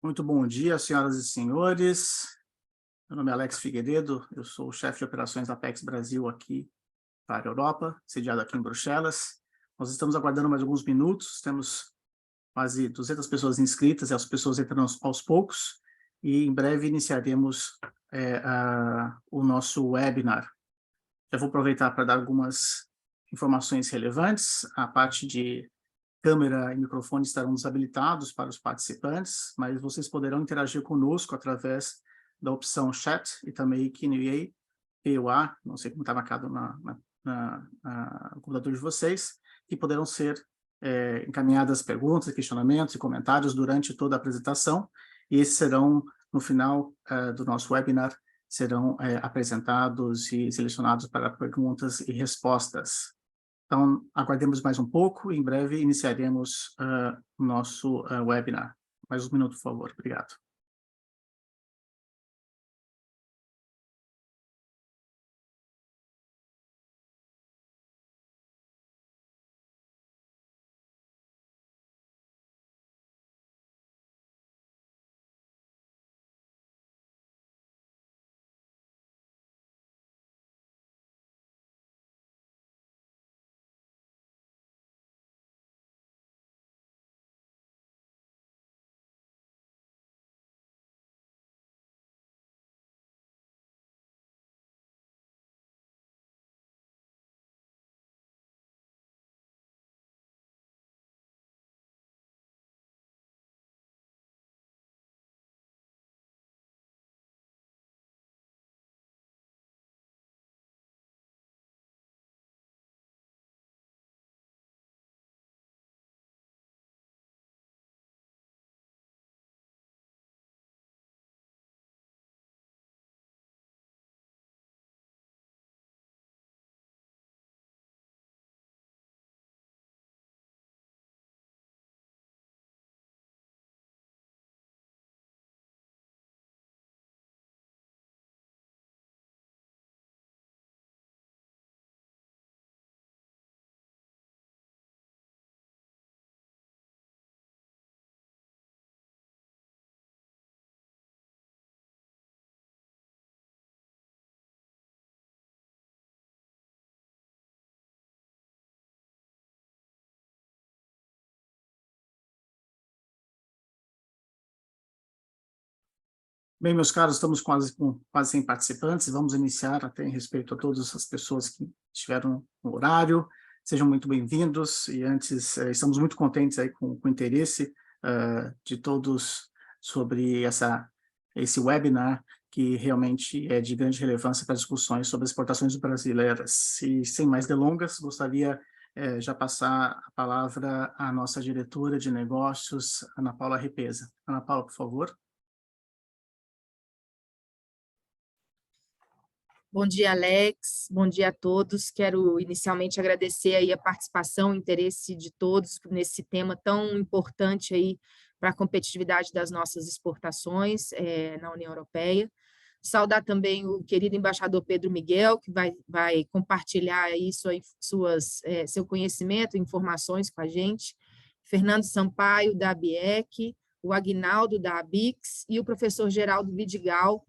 Muito bom dia, senhoras e senhores. Meu nome é Alex Figueiredo, eu sou o chefe de operações da Apex Brasil aqui para a Europa, sediado aqui em Bruxelas. Nós estamos aguardando mais alguns minutos, temos quase 200 pessoas inscritas, e as pessoas entrando aos poucos, e em breve iniciaremos o nosso webinar. Já vou aproveitar para dar algumas informações relevantes. A parte de câmera e microfone estarão desabilitados para os participantes, mas vocês poderão interagir conosco através da opção chat e também Q&A, não sei como está marcado no computador de vocês, que poderão ser encaminhadas perguntas, questionamentos e comentários durante toda a apresentação, e esses serão, no final do nosso webinar, serão apresentados e selecionados para perguntas e respostas. Então, aguardemos mais um pouco e em breve iniciaremos o nosso webinar. Mais um minuto, por favor. Obrigado. Bem, meus caros, estamos quase 100 participantes. Vamos iniciar até em respeito a todas as pessoas que estiveram no horário. Sejam muito bem-vindos. E antes, estamos muito contentes aí com o interesse de todos sobre esse webinar, que realmente é de grande relevância para as discussões sobre as exportações brasileiras. E, sem mais delongas, gostaria já passar a palavra à nossa diretora de negócios, Ana Paula Repesa. Ana Paula, por favor. Bom dia, Alex. Bom dia a todos. Quero inicialmente agradecer aí a participação, o interesse de todos nesse tema tão importante aí para a competitividade das nossas exportações na União Europeia. Saudar também o querido embaixador Pedro Miguel, que vai compartilhar aí seu conhecimento e informações com a gente. Fernando Sampaio, da ABIEC, o Aguinaldo, da ABIX, e o professor Geraldo Vidigal,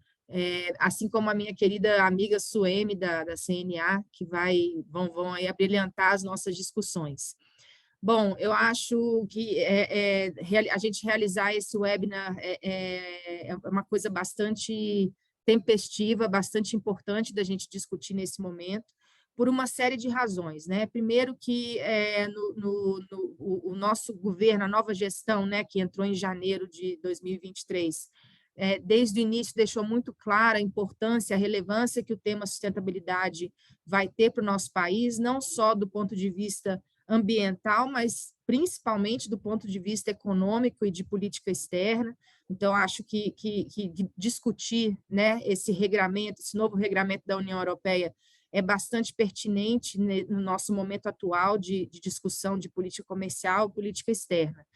assim como a minha querida amiga Sueme, da CNA, que vão aí abrilhantar as nossas discussões. Bom, eu acho que a gente realizar esse webinar é uma coisa bastante tempestiva, bastante importante da gente discutir nesse momento, por uma série de razões, né? Primeiro que o nosso governo, a nova gestão, né, que entrou em janeiro de 2023, desde o início deixou muito clara a importância, a relevância que o tema sustentabilidade vai ter para o nosso país, não só do ponto de vista ambiental, mas principalmente do ponto de vista econômico e de política externa. Então, acho que discutir, né, esse novo regramento da União Europeia é bastante pertinente no nosso momento atual de discussão de política comercial, política externa.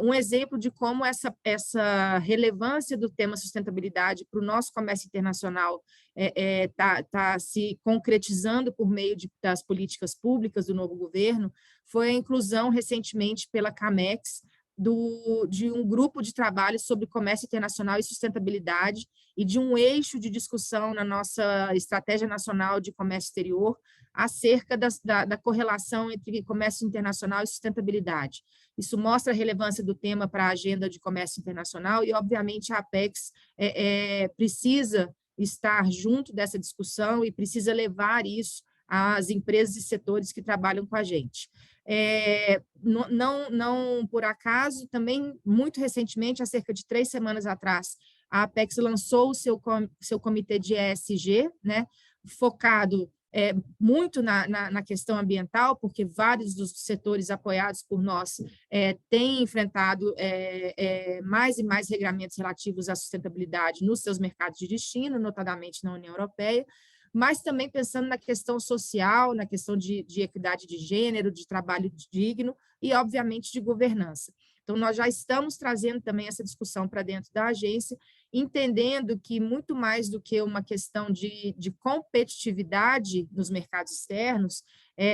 Um exemplo de como essa relevância do tema sustentabilidade para o nosso comércio internacional está se concretizando por meio das políticas públicas do novo governo foi a inclusão recentemente pela CAMEX de um grupo de trabalho sobre comércio internacional e sustentabilidade e de um eixo de discussão na nossa Estratégia Nacional de Comércio Exterior acerca da correlação entre comércio internacional e sustentabilidade. Isso mostra a relevância do tema para a agenda de comércio internacional e, obviamente, a Apex precisa estar junto dessa discussão e precisa levar isso às empresas e setores que trabalham com a gente. Não por acaso, também, muito recentemente, há cerca de 3 semanas atrás, a Apex lançou o seu comitê de ESG, né, focado muito na questão ambiental, porque vários dos setores apoiados por nós têm enfrentado mais e mais regramentos relativos à sustentabilidade nos seus mercados de destino, notadamente na União Europeia, mas também pensando na questão social, na questão de equidade de gênero, de trabalho digno e, obviamente, de governança. Então, nós já estamos trazendo também essa discussão para dentro da agência, entendendo que, muito mais do que uma questão de competitividade nos mercados externos,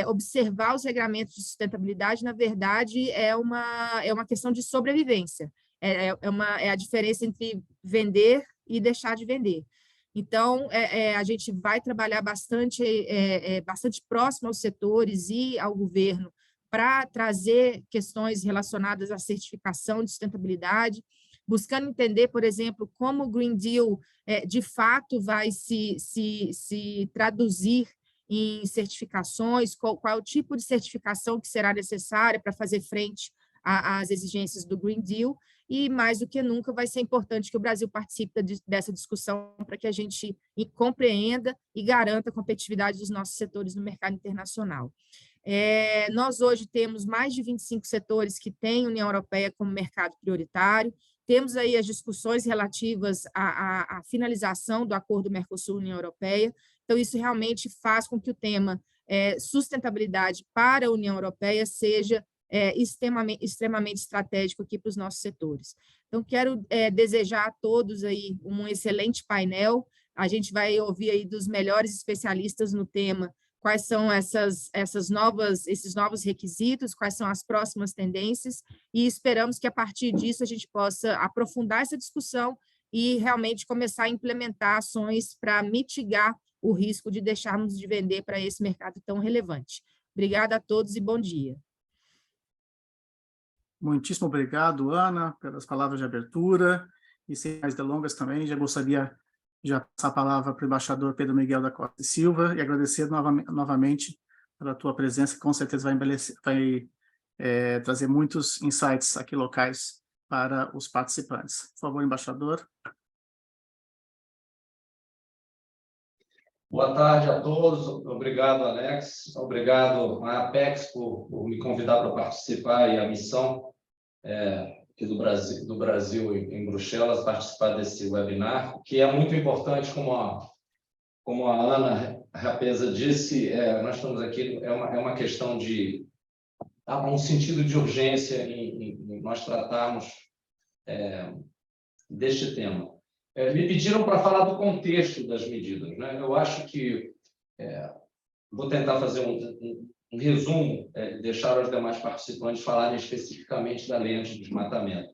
observar os regramentos de sustentabilidade, na verdade, é uma questão de sobrevivência, é a diferença entre vender e deixar de vender. Então, a gente vai trabalhar bastante próximo aos setores e ao governo para trazer questões relacionadas à certificação de sustentabilidade, buscando entender, por exemplo, como o Green Deal, de fato, vai se traduzir em certificações, qual é o tipo de certificação que será necessária para fazer frente às exigências do Green Deal, e, mais do que nunca, vai ser importante que o Brasil participe dessa discussão para que a gente compreenda e garanta a competitividade dos nossos setores no mercado internacional. Nós hoje temos mais de 25 setores que têm a União Europeia como mercado prioritário, temos aí as discussões relativas à finalização do acordo Mercosul-União Europeia, então isso realmente faz com que o tema sustentabilidade para a União Europeia seja extremamente estratégico aqui para os nossos setores. Então, quero desejar a todos aí um excelente painel, a gente vai ouvir aí dos melhores especialistas no tema, quais são esses novos requisitos, quais são as próximas tendências, e esperamos que, a partir disso, a gente possa aprofundar essa discussão e realmente começar a implementar ações para mitigar o risco de deixarmos de vender para esse mercado tão relevante. Obrigada a todos e bom dia. Muitíssimo obrigado, Ana, pelas palavras de abertura, e sem mais delongas também, já gostaria de passar a palavra para o embaixador Pedro Miguel da Costa e Silva e agradecer novamente pela tua presença, que com certeza vai trazer muitos insights aqui locais para os participantes. Por favor, embaixador. Boa tarde a todos, obrigado, Alex, obrigado à Apex por me convidar para participar e a missão aqui do Brasil em Bruxelas, participar desse webinar, que é muito importante, como a Ana Rapeza disse, nós estamos aqui, é uma questão de um sentido de urgência em nós tratarmos deste tema. Me pediram para falar do contexto das medidas, né? Eu acho que vou tentar fazer um resumo, deixar os demais participantes falarem especificamente da lei anti-desmatamento.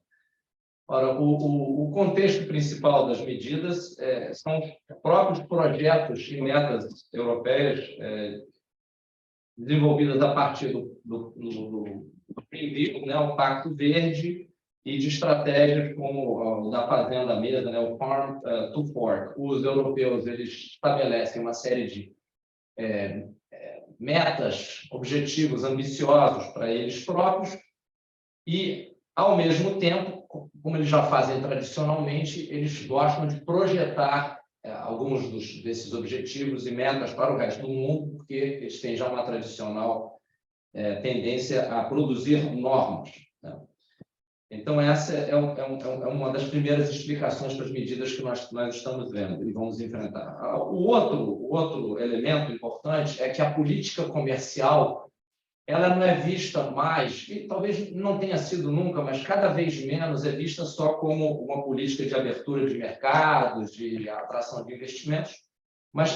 Ora, o contexto principal das medidas são os próprios projetos e metas europeias desenvolvidas a partir do Green Deal, né, o Pacto Verde, e de estratégias como o da Fazenda à Mesa, né, o Farm to Fork. Os europeus eles estabelecem uma série de metas, objetivos ambiciosos para eles próprios e, ao mesmo tempo, como eles já fazem tradicionalmente, eles gostam de projetar alguns desses objetivos e metas para o resto do mundo, porque eles têm já uma tradicional tendência a produzir normas, né? Então, essa é uma das primeiras explicações para as medidas que nós estamos vendo e vamos enfrentar. O outro elemento importante é que a política comercial ela não é vista mais, e talvez não tenha sido nunca, mas cada vez menos é vista só como uma política de abertura de mercados, de atração de investimentos, mas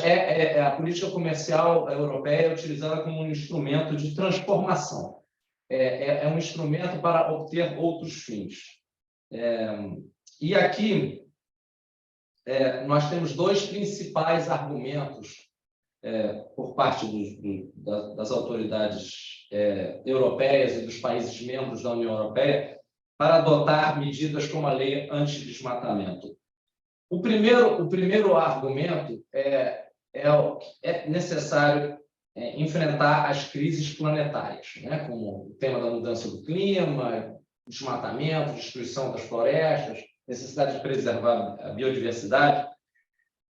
a política comercial europeia é utilizada como um instrumento de transformação. é um instrumento para obter outros fins. E aqui nós temos dois principais argumentos por parte das autoridades europeias e dos países membros da União Europeia para adotar medidas como a lei antidesmatamento. O primeiro argumento é necessário enfrentar as crises planetárias, né, como o tema da mudança do clima, desmatamento, destruição das florestas, necessidade de preservar a biodiversidade.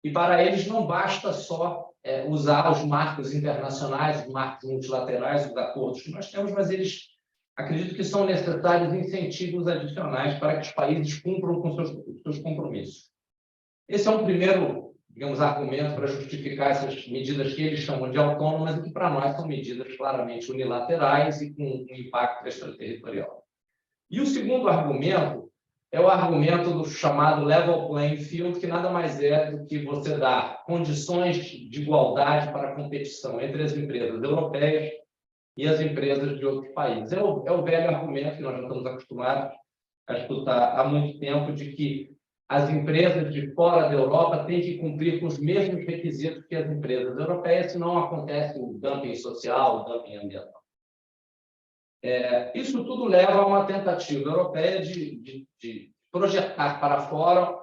E para eles não basta só usar os marcos internacionais, os marcos multilaterais, os acordos que nós temos, mas eles acreditam que são necessários incentivos adicionais para que os países cumpram com seus compromissos. Esse é um primeiro, digamos, argumento para justificar essas medidas que eles chamam de autônomas e que, para nós, são medidas claramente unilaterais e com um impacto extraterritorial. E o segundo argumento é o argumento do chamado level playing field, que nada mais é do que você dar condições de igualdade para a competição entre as empresas europeias e as empresas de outros países. É o velho argumento que nós já estamos acostumados a escutar há muito tempo, de que as empresas de fora da Europa têm que cumprir com os mesmos requisitos que as empresas europeias, senão acontece o dumping social, o dumping ambiental. Isso tudo leva a uma tentativa europeia de projetar para fora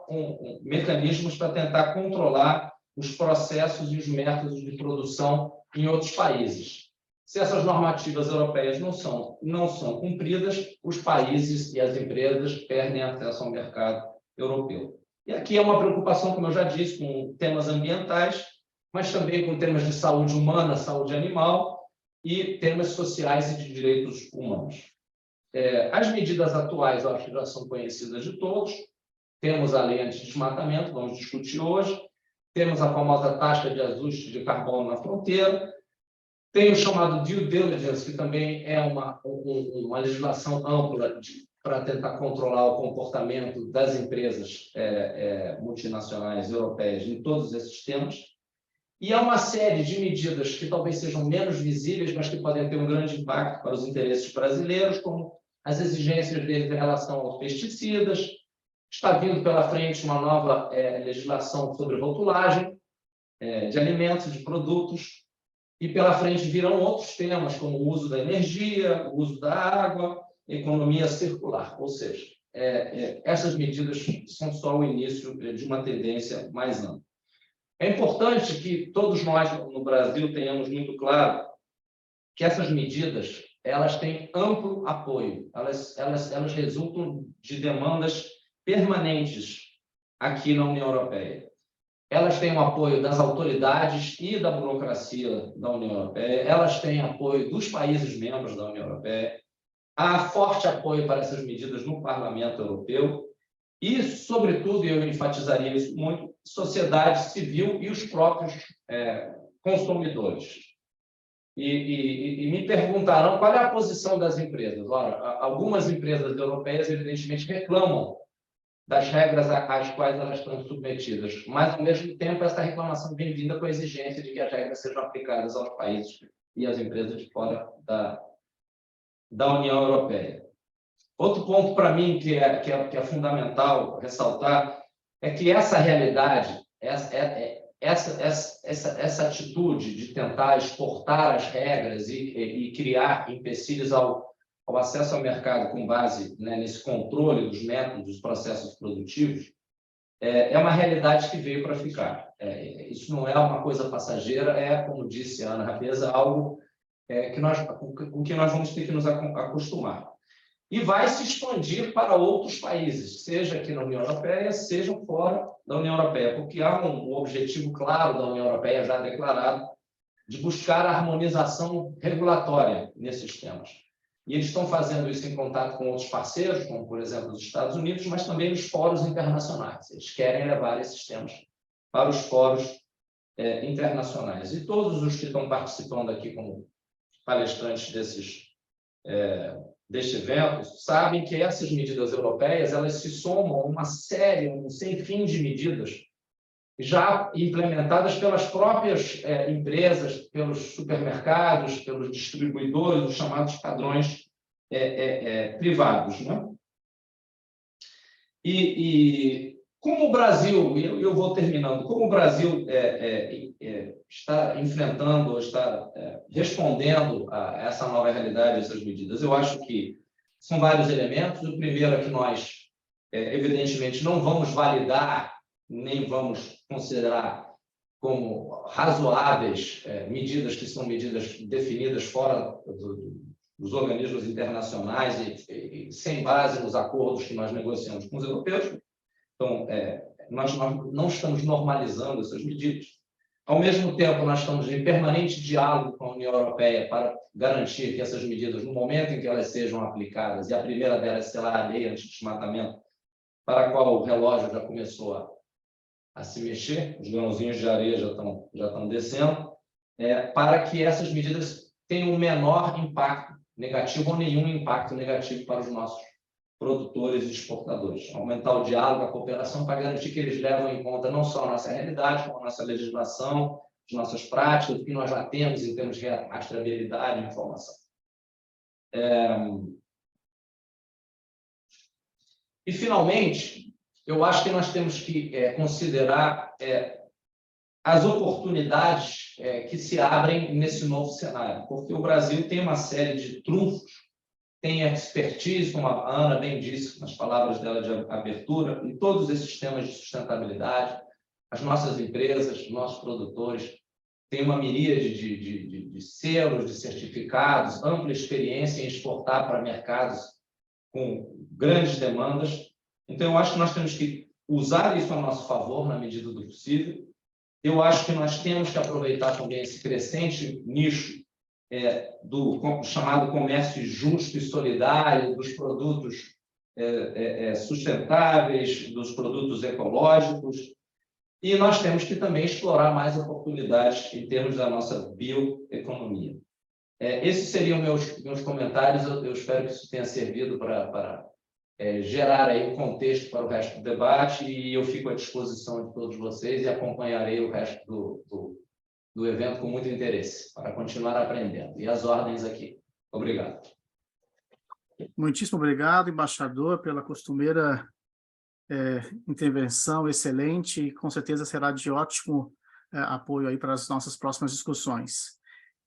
mecanismos para tentar controlar os processos e os métodos de produção em outros países. Se essas normativas europeias não são cumpridas, os países e as empresas perdem acesso ao mercado europeu. E aqui é uma preocupação, como eu já disse, com temas ambientais, mas também com temas de saúde humana, saúde animal e temas sociais e de direitos humanos. As medidas atuais, eu acho que já são conhecidas de todos. Temos a lei antidesmatamento, vamos discutir hoje. Temos a famosa taxa de ajuste de carbono na fronteira. Tem o chamado due diligence, que também é uma legislação ampla para tentar controlar o comportamento das empresas multinacionais europeias em todos esses temas. E há uma série de medidas que talvez sejam menos visíveis, mas que podem ter um grande impacto para os interesses brasileiros, como as exigências deles em relação aos pesticidas. Está vindo pela frente uma nova legislação sobre rotulagem de alimentos, de produtos, e pela frente virão outros temas, como o uso da energia, o uso da água, economia circular. Ou seja, essas medidas são só o início de uma tendência mais ampla. É importante que todos nós no Brasil tenhamos muito claro que essas medidas elas têm amplo apoio, elas resultam de demandas permanentes aqui na União Europeia. Elas têm o apoio das autoridades e da burocracia da União Europeia, elas têm apoio dos países membros da União Europeia, há forte apoio para essas medidas no Parlamento Europeu e, sobretudo, e eu enfatizaria isso muito, sociedade civil e os próprios consumidores. E me perguntarão qual é a posição das empresas. Ora, algumas empresas europeias, evidentemente, reclamam das regras às quais elas estão submetidas, mas, ao mesmo tempo, essa reclamação vem vinda com a exigência de que as regras sejam aplicadas aos países e às empresas de fora da União Europeia. Outro ponto, para mim, que é fundamental ressaltar, é que essa realidade, essa atitude de tentar exportar as regras e criar empecilhos ao acesso ao mercado com base nesse controle dos métodos, dos processos produtivos, é uma realidade que veio para ficar. Isso não é uma coisa passageira, como disse a Ana Rapeza, algo com que nós vamos ter que nos acostumar. E vai se expandir para outros países, seja aqui na União Europeia, seja fora da União Europeia, porque há um objetivo claro da União Europeia já declarado de buscar a harmonização regulatória nesses temas. E eles estão fazendo isso em contato com outros parceiros, como, por exemplo, os Estados Unidos, mas também nos fóruns internacionais. Eles querem levar esses temas para os fóruns internacionais. E todos os que estão participando aqui como palestrantes deste evento sabem que essas medidas europeias elas se somam a uma série, um sem fim de medidas já implementadas pelas próprias empresas, pelos supermercados, pelos distribuidores, os chamados padrões privados, né? E como o Brasil, eu vou terminando, como o Brasil está enfrentando, ou está respondendo a essa nova realidade, essas medidas, eu acho que são vários elementos. O primeiro é que nós, evidentemente, não vamos validar, nem vamos considerar como razoáveis medidas que são medidas definidas fora dos organismos internacionais e sem base nos acordos que nós negociamos com os europeus. Então, nós não estamos normalizando essas medidas. Ao mesmo tempo, nós estamos em permanente diálogo com a União Europeia para garantir que essas medidas, no momento em que elas sejam aplicadas, e a primeira delas será a lei anti-desmatamento, para a qual o relógio já começou a se mexer, os grãozinhos de areia já estão descendo, para que essas medidas tenham um menor impacto negativo ou nenhum impacto negativo para os nossos produtores e exportadores. Aumentar o diálogo, a cooperação, para garantir que eles levam em conta não só a nossa realidade, como a nossa legislação, as nossas práticas, o que nós já temos em termos de rastreabilidade e informação. E, finalmente, eu acho que nós temos que considerar as oportunidades que se abrem nesse novo cenário, porque o Brasil tem uma série de trunfos, tem expertise, como a Ana bem disse nas palavras dela de abertura, em todos esses temas de sustentabilidade. As nossas empresas, os nossos produtores têm uma miríade de selos, de certificados, ampla experiência em exportar para mercados com grandes demandas. Então, eu acho que nós temos que usar isso a nosso favor, na medida do possível. Eu acho que nós temos que aproveitar também esse crescente nicho do chamado comércio justo e solidário, dos produtos sustentáveis, dos produtos ecológicos, e nós temos que também explorar mais oportunidades em termos da nossa bioeconomia. Esses seriam meus comentários. Eu espero que isso tenha servido para gerar aí um contexto para o resto do debate, e eu fico à disposição de todos vocês e acompanharei o resto do evento com muito interesse, para continuar aprendendo. E as ordens aqui. Obrigado. Muitíssimo obrigado, embaixador, pela costumeira intervenção excelente, e com certeza será de ótimo apoio aí para as nossas próximas discussões.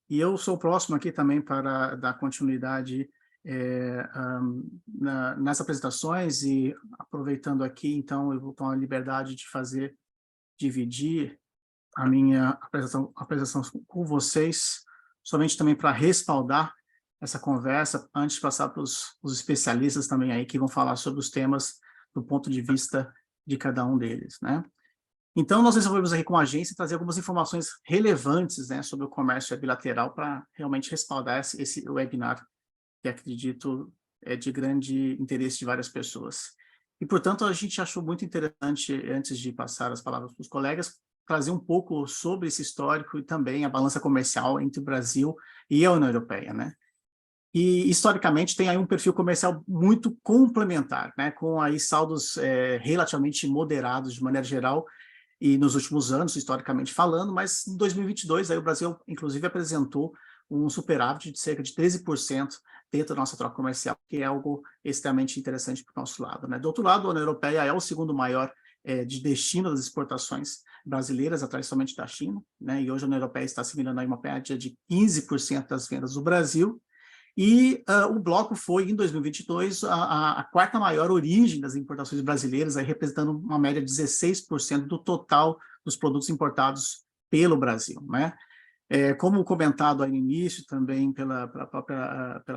E eu sou o próximo aqui também para dar continuidade nas apresentações, e aproveitando aqui, então, eu vou tomar a liberdade de dividir a minha apresentação com vocês, somente também para respaldar essa conversa, antes de passar para os especialistas também aí, que vão falar sobre os temas do ponto de vista de cada um deles, né? Então, nós resolvemos aqui com a agência trazer algumas informações relevantes, né, sobre o comércio bilateral, para realmente respaldar esse webinar, que acredito é de grande interesse de várias pessoas. E, portanto, a gente achou muito interessante, antes de passar as palavras para os colegas, trazer um pouco sobre esse histórico e também a balança comercial entre o Brasil e a União Europeia, né? E, historicamente, tem aí um perfil comercial muito complementar, né? Com aí saldos relativamente moderados, de maneira geral, e nos últimos anos, historicamente falando, mas em 2022, aí o Brasil, inclusive, apresentou um superávit de cerca de 13% dentro da nossa troca comercial, que é algo extremamente interessante para o nosso lado, né? Do outro lado, a União Europeia é o segundo maior de destino das exportações brasileiras, atrás somente da China, né? E hoje a União Europeia está assimilando aí uma média de 15% das vendas do Brasil, e o bloco foi, em 2022, a quarta maior origem das importações brasileiras, aí representando uma média de 16% do total dos produtos importados pelo Brasil, né? Como comentado aí no início também pela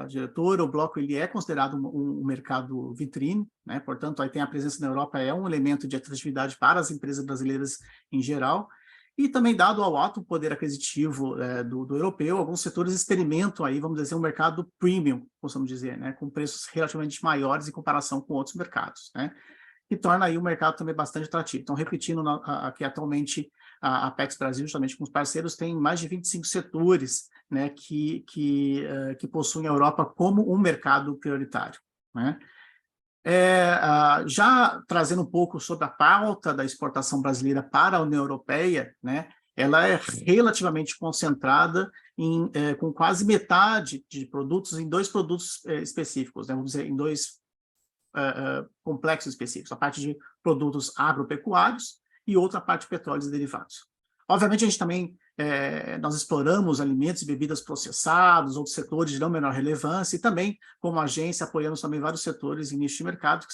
diretora, o bloco ele é considerado um mercado vitrine, né? Portanto, aí tem a presença na Europa, é um elemento de atratividade para as empresas brasileiras em geral, e também dado ao alto poder aquisitivo do europeu, alguns setores experimentam aí, vamos dizer, um mercado premium, possamos dizer, né? Com preços relativamente maiores em comparação com outros mercados, né? Que torna aí o mercado também bastante atrativo. Então, repetindo aqui atualmente, a Apex Brasil, justamente com os parceiros, tem mais de 25 setores, né, que possuem a Europa como um mercado prioritário, né? Já trazendo um pouco sobre a pauta da exportação brasileira para a União Europeia, né, ela é relativamente concentrada com quase metade de produtos em 2 produtos específicos, né? Vamos dizer, em 2 complexos específicos, a parte de produtos agropecuários e outra parte de petróleos e derivados. Obviamente, a gente também, nós exploramos alimentos e bebidas processados, outros setores de não menor relevância, e também, como agência, apoiamos também vários setores em nicho de mercado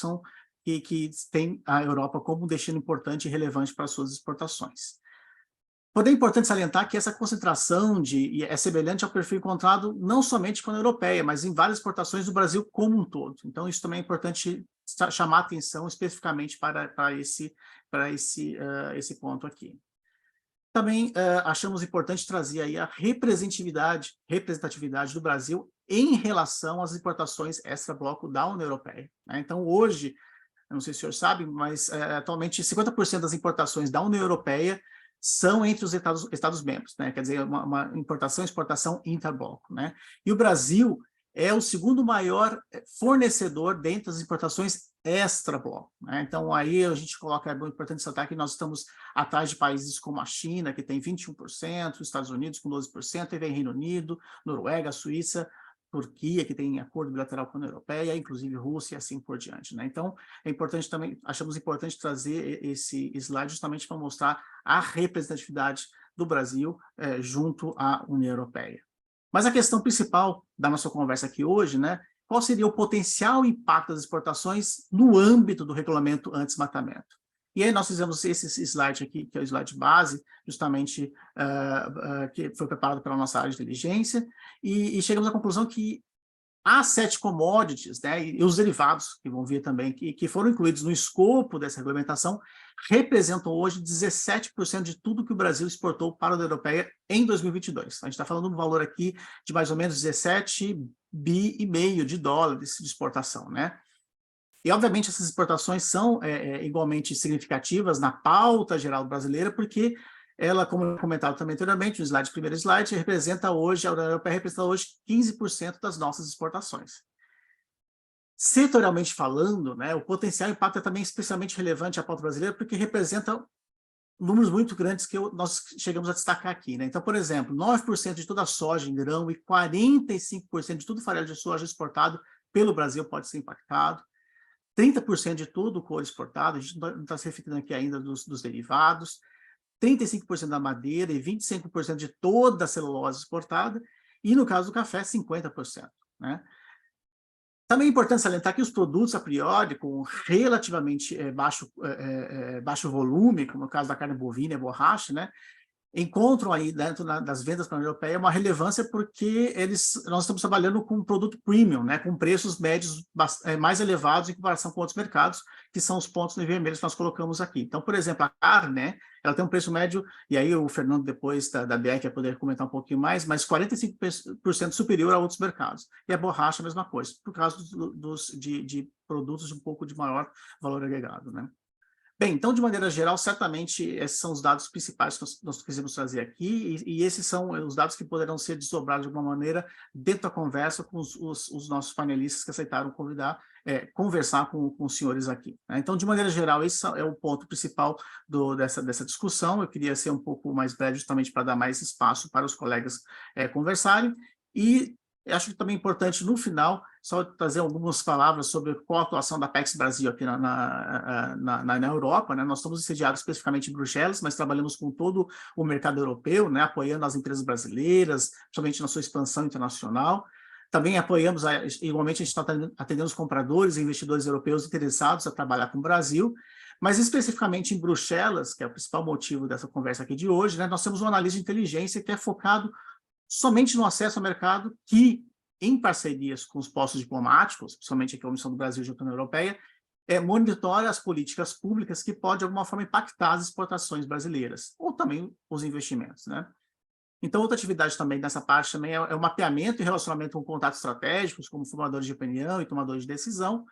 que tem a Europa como um destino importante e relevante para as suas exportações. Porém, é importante salientar que essa concentração é semelhante ao perfil encontrado não somente com a europeia, mas em várias exportações do Brasil como um todo. Então, isso também é importante chamar a atenção especificamente para esse ponto aqui. Também achamos importante trazer aí a representatividade do Brasil em relação às importações extra-bloco da União Europeia, né? Então, hoje, eu não sei se o senhor sabe, mas atualmente 50% das importações da União Europeia são entre os Estados-membros, né? Quer dizer, uma importação e exportação interbloco, né? E o Brasil é o segundo maior fornecedor dentre as importações extra-bloco, né? Então, aí a gente coloca, é muito importante ressaltar que nós estamos atrás de países como a China, que tem 21%, os Estados Unidos com 12%, e vem Reino Unido, Noruega, Suíça, Turquia, que tem acordo bilateral com a União Europeia, inclusive Rússia e assim por diante, né? Então, é importante também, achamos importante trazer esse slide justamente para mostrar a representatividade do Brasil junto à União Europeia. Mas a questão principal da nossa conversa aqui hoje, né? Qual seria o potencial impacto das exportações no âmbito do regulamento anti-desmatamento? E aí nós fizemos esse slide aqui, que é o slide base, justamente que foi preparado pela nossa área de inteligência, e chegamos à conclusão que as 7 commodities, né, e os derivados, que vão vir também, que foram incluídos no escopo dessa regulamentação, representam hoje 17% de tudo que o Brasil exportou para a União Europeia em 2022. A gente está falando de um valor aqui de mais ou menos 17,5 bi de dólares de exportação, né? E, obviamente, essas exportações são igualmente significativas na pauta geral brasileira, porque ela, como comentado também anteriormente, no primeiro slide, representa hoje, a União Europeia representa hoje 15% das nossas exportações. Setorialmente falando, né, o potencial impacto é também especialmente relevante à pauta brasileira, porque representa números muito grandes que nós chegamos a destacar aqui, né? Então, por exemplo, 9% de toda a soja em grão e 45% de todo o farelo de soja exportado pelo Brasil pode ser impactado. 30% de todo o couro exportado, a gente não está se referindo aqui ainda dos derivados, 35% da madeira e 25% de toda a celulose exportada, e no caso do café, 50%, né? Também é importante salientar que os produtos a priori, com relativamente baixo volume, como no caso da carne bovina e borracha, né, encontram aí dentro das vendas para a União Europeia uma relevância porque nós estamos trabalhando com um produto premium, né, com preços médios mais elevados em comparação com outros mercados, que são os pontos vermelhos que nós colocamos aqui. Então, por exemplo, a carne, né, ela tem um preço médio, e aí o Fernando depois da BEC vai poder comentar um pouquinho mais, mas 45% superior a outros mercados. E a borracha a mesma coisa, por causa de produtos de um pouco de maior valor agregado, né? Bem, então, de maneira geral, certamente, esses são os dados principais que nós quisemos trazer aqui, e esses são os dados que poderão ser desdobrados de alguma maneira dentro da conversa com os nossos panelistas que aceitaram conversar com os senhores aqui, né? Então, de maneira geral, esse é o ponto principal dessa discussão. Eu queria ser um pouco mais breve, justamente para dar mais espaço para os colegas conversarem, e eu acho que também é importante, no final, só trazer algumas palavras sobre qual a atuação da Apex Brasil aqui na Europa, né? Nós estamos sediados especificamente em Bruxelas, mas trabalhamos com todo o mercado europeu, né? Apoiando as empresas brasileiras, principalmente na sua expansão internacional. Também apoiamos, igualmente, a gente está atendendo os compradores e investidores europeus interessados a trabalhar com o Brasil, mas especificamente em Bruxelas, que é o principal motivo dessa conversa aqui de hoje, né? Nós temos um analista de inteligência que é focado somente no acesso ao mercado, que, em parcerias com os postos diplomáticos, principalmente aqui a Comissão do Brasil junto à União Europeia, monitora as políticas públicas que podem, de alguma forma, impactar as exportações brasileiras, ou também os investimentos, né? Então, outra atividade também nessa parte também é o mapeamento e relacionamento com contatos estratégicos, como formadores de opinião e tomadores de decisão,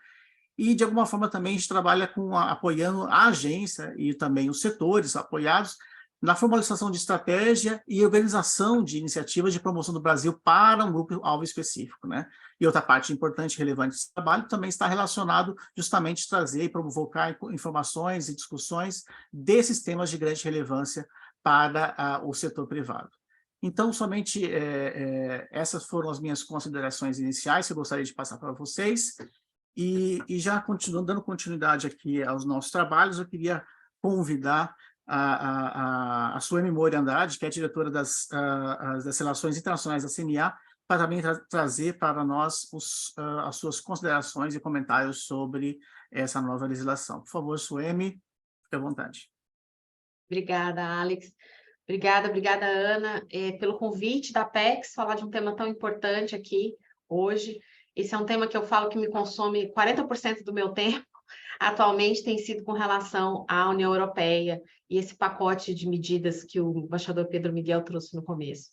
e, de alguma forma, também a gente trabalha apoiando a agência e também os setores apoiados na formalização de estratégia e organização de iniciativas de promoção do Brasil para um grupo-alvo específico, né? E outra parte importante e relevante desse trabalho também está relacionado justamente a trazer e provocar informações e discussões desses temas de grande relevância para o setor privado. Então, somente essas foram as minhas considerações iniciais que eu gostaria de passar para vocês. E já continuando, dando continuidade aqui aos nossos trabalhos, eu queria convidar a Suemi Mori Andrade, que é a diretora das Relações Internacionais da CNA, para também trazer para nós as suas considerações e comentários sobre essa nova legislação. Por favor, Suemi, fique à vontade. Obrigada, Alex. Obrigada, Ana, pelo convite da Apex, falar de um tema tão importante aqui hoje. Esse é um tema que eu falo que me consome 40% do meu tempo, atualmente tem sido com relação à União Europeia e esse pacote de medidas que o embaixador Pedro Miguel trouxe no começo.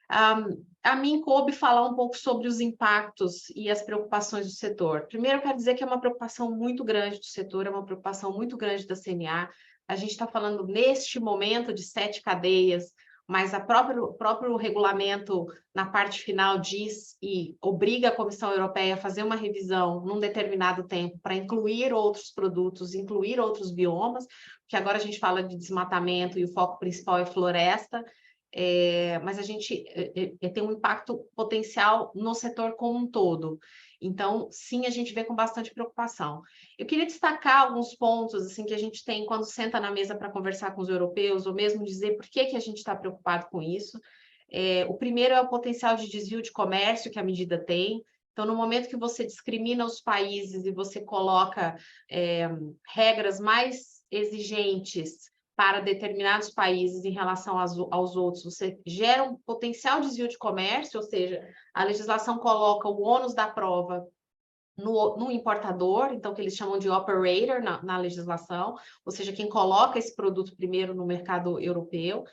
A mim coube falar um pouco sobre os impactos e as preocupações do setor. Primeiro, eu quero dizer que é uma preocupação muito grande do setor, é uma preocupação muito grande da CNA. A gente está falando, neste momento, de 7 cadeias, mas o próprio regulamento, na parte final, diz e obriga a Comissão Europeia a fazer uma revisão num determinado tempo para incluir outros produtos, incluir outros biomas, que agora a gente fala de desmatamento e o foco principal é floresta, mas a gente tem um impacto potencial no setor como um todo. Então, sim, a gente vê com bastante preocupação. Eu queria destacar alguns pontos assim, que a gente tem quando senta na mesa para conversar com os europeus, ou mesmo dizer por que a gente está preocupado com isso. O primeiro é o potencial de desvio de comércio que a medida tem. Então, no momento que você discrimina os países e você coloca regras mais exigentes para determinados países em relação aos outros, você gera um potencial desvio de comércio, ou seja, a legislação coloca o ônus da prova no importador, então que eles chamam de operator na legislação, ou seja, quem coloca esse produto primeiro no mercado europeu.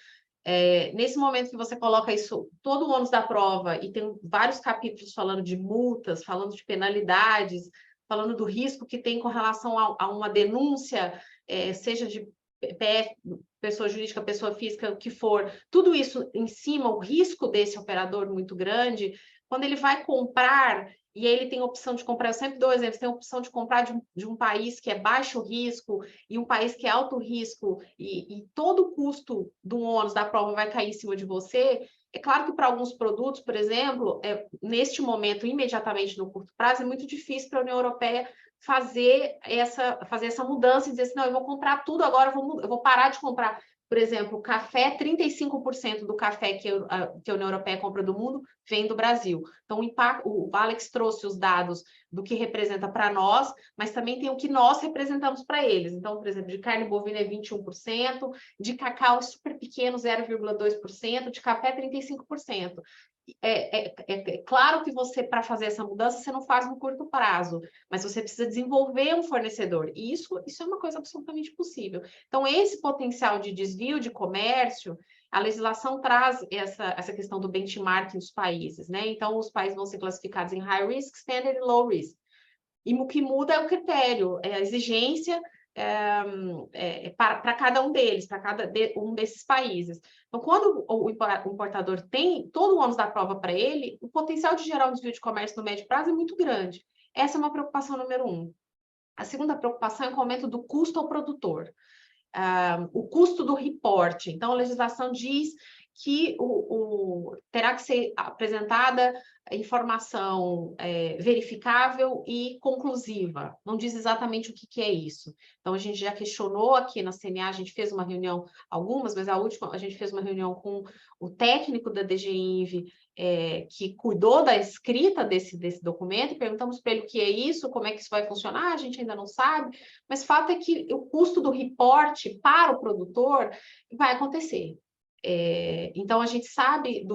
Nesse momento que você coloca isso, todo o ônus da prova, e tem vários capítulos falando de multas, falando de penalidades, falando do risco que tem com relação a uma denúncia, seja de PF, pessoa jurídica, pessoa física, o que for, tudo isso em cima, o risco desse operador muito grande, quando ele vai comprar, e aí ele tem a opção de comprar, eu sempre dou exemplo, tem a opção de comprar de um país que é baixo risco e um país que é alto risco, e todo o custo do ônus da prova vai cair em cima de você. É claro que para alguns produtos, por exemplo, neste momento, imediatamente no curto prazo, é muito difícil para a União Europeia fazer essa mudança e dizer assim, não, eu vou comprar tudo agora, eu vou parar de comprar, por exemplo, café, 35% do café que a União Europeia compra do mundo vem do Brasil. Então, o Alex trouxe os dados do que representa para nós, mas também tem o que nós representamos para eles. Então, por exemplo, de carne bovina é 21%, de cacau é super pequeno, 0,2%, de café 35%. Claro que você, para fazer essa mudança, você não faz no curto prazo, mas você precisa desenvolver um fornecedor, e isso é uma coisa absolutamente possível. Então, esse potencial de desvio de comércio, a legislação traz essa questão do benchmarking dos países, né? Então, os países vão ser classificados em high risk, standard e low risk. E o que muda é o critério, é a exigência para cada um deles, para cada um desses países. Então, quando o importador tem todo o ônus da prova para ele, o potencial de gerar um desvio de comércio no médio prazo é muito grande. Essa é uma preocupação número 1. A segunda preocupação é com o aumento do custo ao produtor. O custo do reporte. Então, a legislação diz que terá que ser apresentada informação verificável e conclusiva. Não diz exatamente o que é isso. Então, a gente já questionou aqui na CNA, a gente fez uma reunião, algumas, mas a última, a gente fez uma reunião com o técnico da DGINV, que cuidou da escrita desse documento, e perguntamos para ele o que é isso, como é que isso vai funcionar, a gente ainda não sabe, mas fato é que o custo do reporte para o produtor vai acontecer. Então, a gente sabe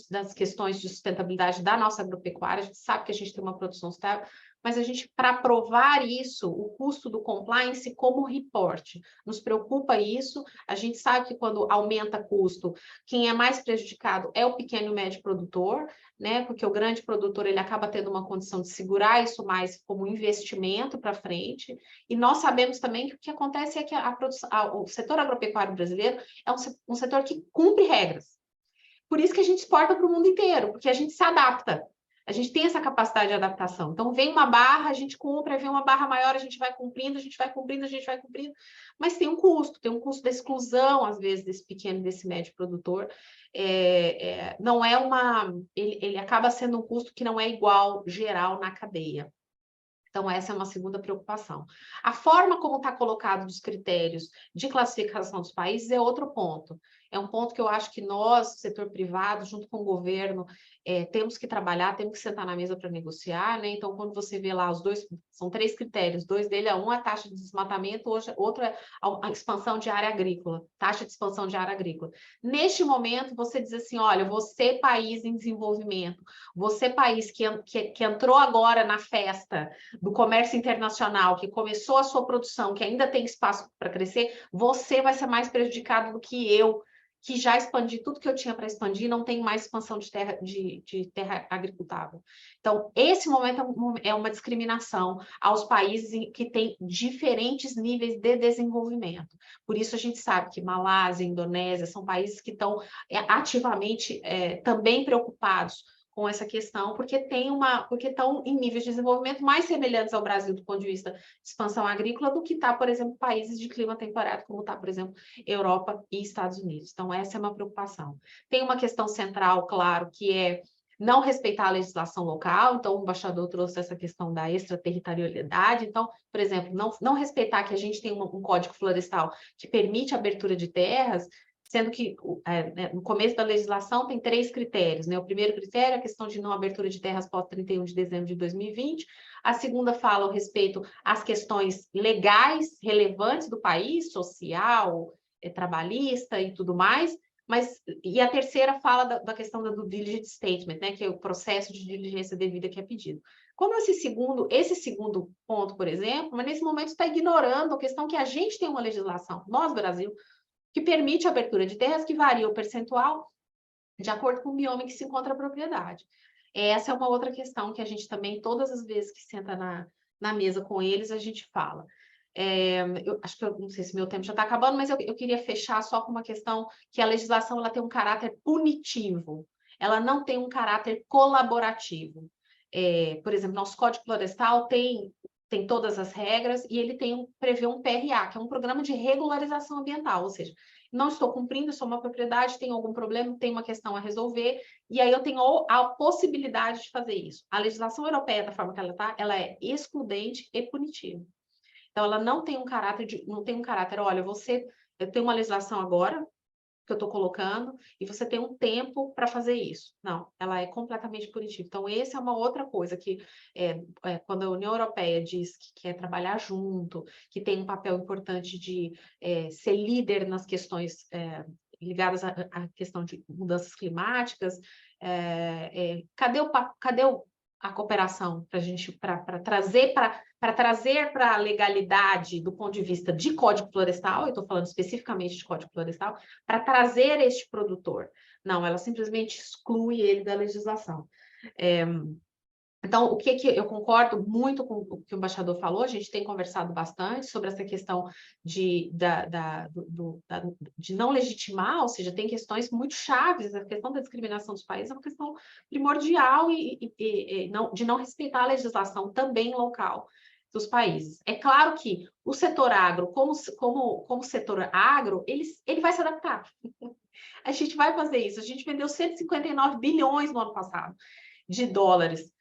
das questões de sustentabilidade da nossa agropecuária, a gente sabe que a gente tem uma produção sustentável, mas a gente, para provar isso, o custo do compliance como reporte, nos preocupa isso. A gente sabe que quando aumenta custo, quem é mais prejudicado é o pequeno e médio produtor, né? Porque o grande produtor ele acaba tendo uma condição de segurar isso mais como investimento para frente. E nós sabemos também que o que acontece é que o setor agropecuário brasileiro é um setor que cumpre regras. Por isso que a gente exporta para o mundo inteiro, porque a gente se adapta. A gente tem essa capacidade de adaptação. Então, vem uma barra, a gente cumpre, vem uma barra maior, a gente vai cumprindo, a gente vai cumprindo, a gente vai cumprindo, mas tem um custo da exclusão, às vezes, desse pequeno e desse médio produtor. Não é ele acaba sendo um custo que não é igual, geral, na cadeia. Então, essa é uma segunda preocupação. A forma como está colocado os critérios de classificação dos países é outro ponto. É um ponto que eu acho que nós, setor privado, junto com o governo, temos que trabalhar, temos que sentar na mesa para negociar, né? Então, quando você vê lá os dois, são 3 critérios, 2 deles um a taxa de desmatamento, outro é a expansão de área agrícola, taxa de expansão de área agrícola. Neste momento, você diz assim, olha, você país em desenvolvimento, você país que entrou agora na festa do comércio internacional, que começou a sua produção, que ainda tem espaço para crescer, você vai ser mais prejudicado do que eu, que já expandi tudo que eu tinha para expandir, não tem mais expansão de terra agricultável. Então, esse momento é uma discriminação aos países que têm diferentes níveis de desenvolvimento. Por isso, a gente sabe que Malásia, Indonésia, são países que estão ativamente também preocupados com essa questão, porque estão em níveis de desenvolvimento mais semelhantes ao Brasil do ponto de vista de expansão agrícola do que está, por exemplo, países de clima temperado, como está, por exemplo, Europa e Estados Unidos. Então, essa é uma preocupação. Tem uma questão central, claro, que é não respeitar a legislação local, então o embaixador trouxe essa questão da extraterritorialidade, então, por exemplo, não respeitar que a gente tem um código florestal que permite a abertura de terras, sendo que no começo da legislação tem 3 critérios, né? O primeiro critério é a questão de não abertura de terras após 31 de dezembro de 2020, a segunda fala ao respeito às questões legais relevantes do país, social, trabalhista e tudo mais, e a terceira fala da questão do diligent statement, né? Que é o processo de diligência devida que é pedido. Como esse segundo ponto, por exemplo, mas nesse momento está ignorando a questão que a gente tem uma legislação, nós, Brasil, que permite a abertura de terras que varia o percentual de acordo com o bioma em que se encontra a propriedade. Essa é uma outra questão que a gente também, todas as vezes que senta na mesa com eles, a gente fala. Eu acho que eu não sei se meu tempo já está acabando, mas eu queria fechar só com uma questão que a legislação ela tem um caráter punitivo, ela não tem um caráter colaborativo. Por exemplo, nosso Código Florestal tem todas as regras e ele prevê um PRA, que é um programa de regularização ambiental, ou seja, não estou cumprindo, sou uma propriedade, tenho algum problema, tenho uma questão a resolver, e aí eu tenho a possibilidade de fazer isso. A legislação europeia, da forma que ela está, ela é excludente e punitiva. Então, ela não tem um caráter, olha, eu tenho uma legislação agora, que eu estou colocando, e você tem um tempo para fazer isso. Não, ela é completamente punitiva. Então, essa é uma outra coisa que, quando a União Europeia diz que quer trabalhar junto, que tem um papel importante de ser líder nas questões ligadas à questão de mudanças climáticas, cadê a cooperação para trazer para a legalidade do ponto de vista de Código Florestal, eu estou falando especificamente de Código Florestal, para trazer este produtor. Não, ela simplesmente exclui ele da legislação. Então, o que eu concordo muito com o que o embaixador falou, a gente tem conversado bastante sobre essa questão de não legitimar, ou seja, tem questões muito chaves, a questão da discriminação dos países é uma questão primordial de não respeitar a legislação também local dos países. É claro que o setor agro, como setor agro, ele vai se adaptar. A gente vai fazer isso. A gente vendeu 159 bilhões no ano passado de dólares.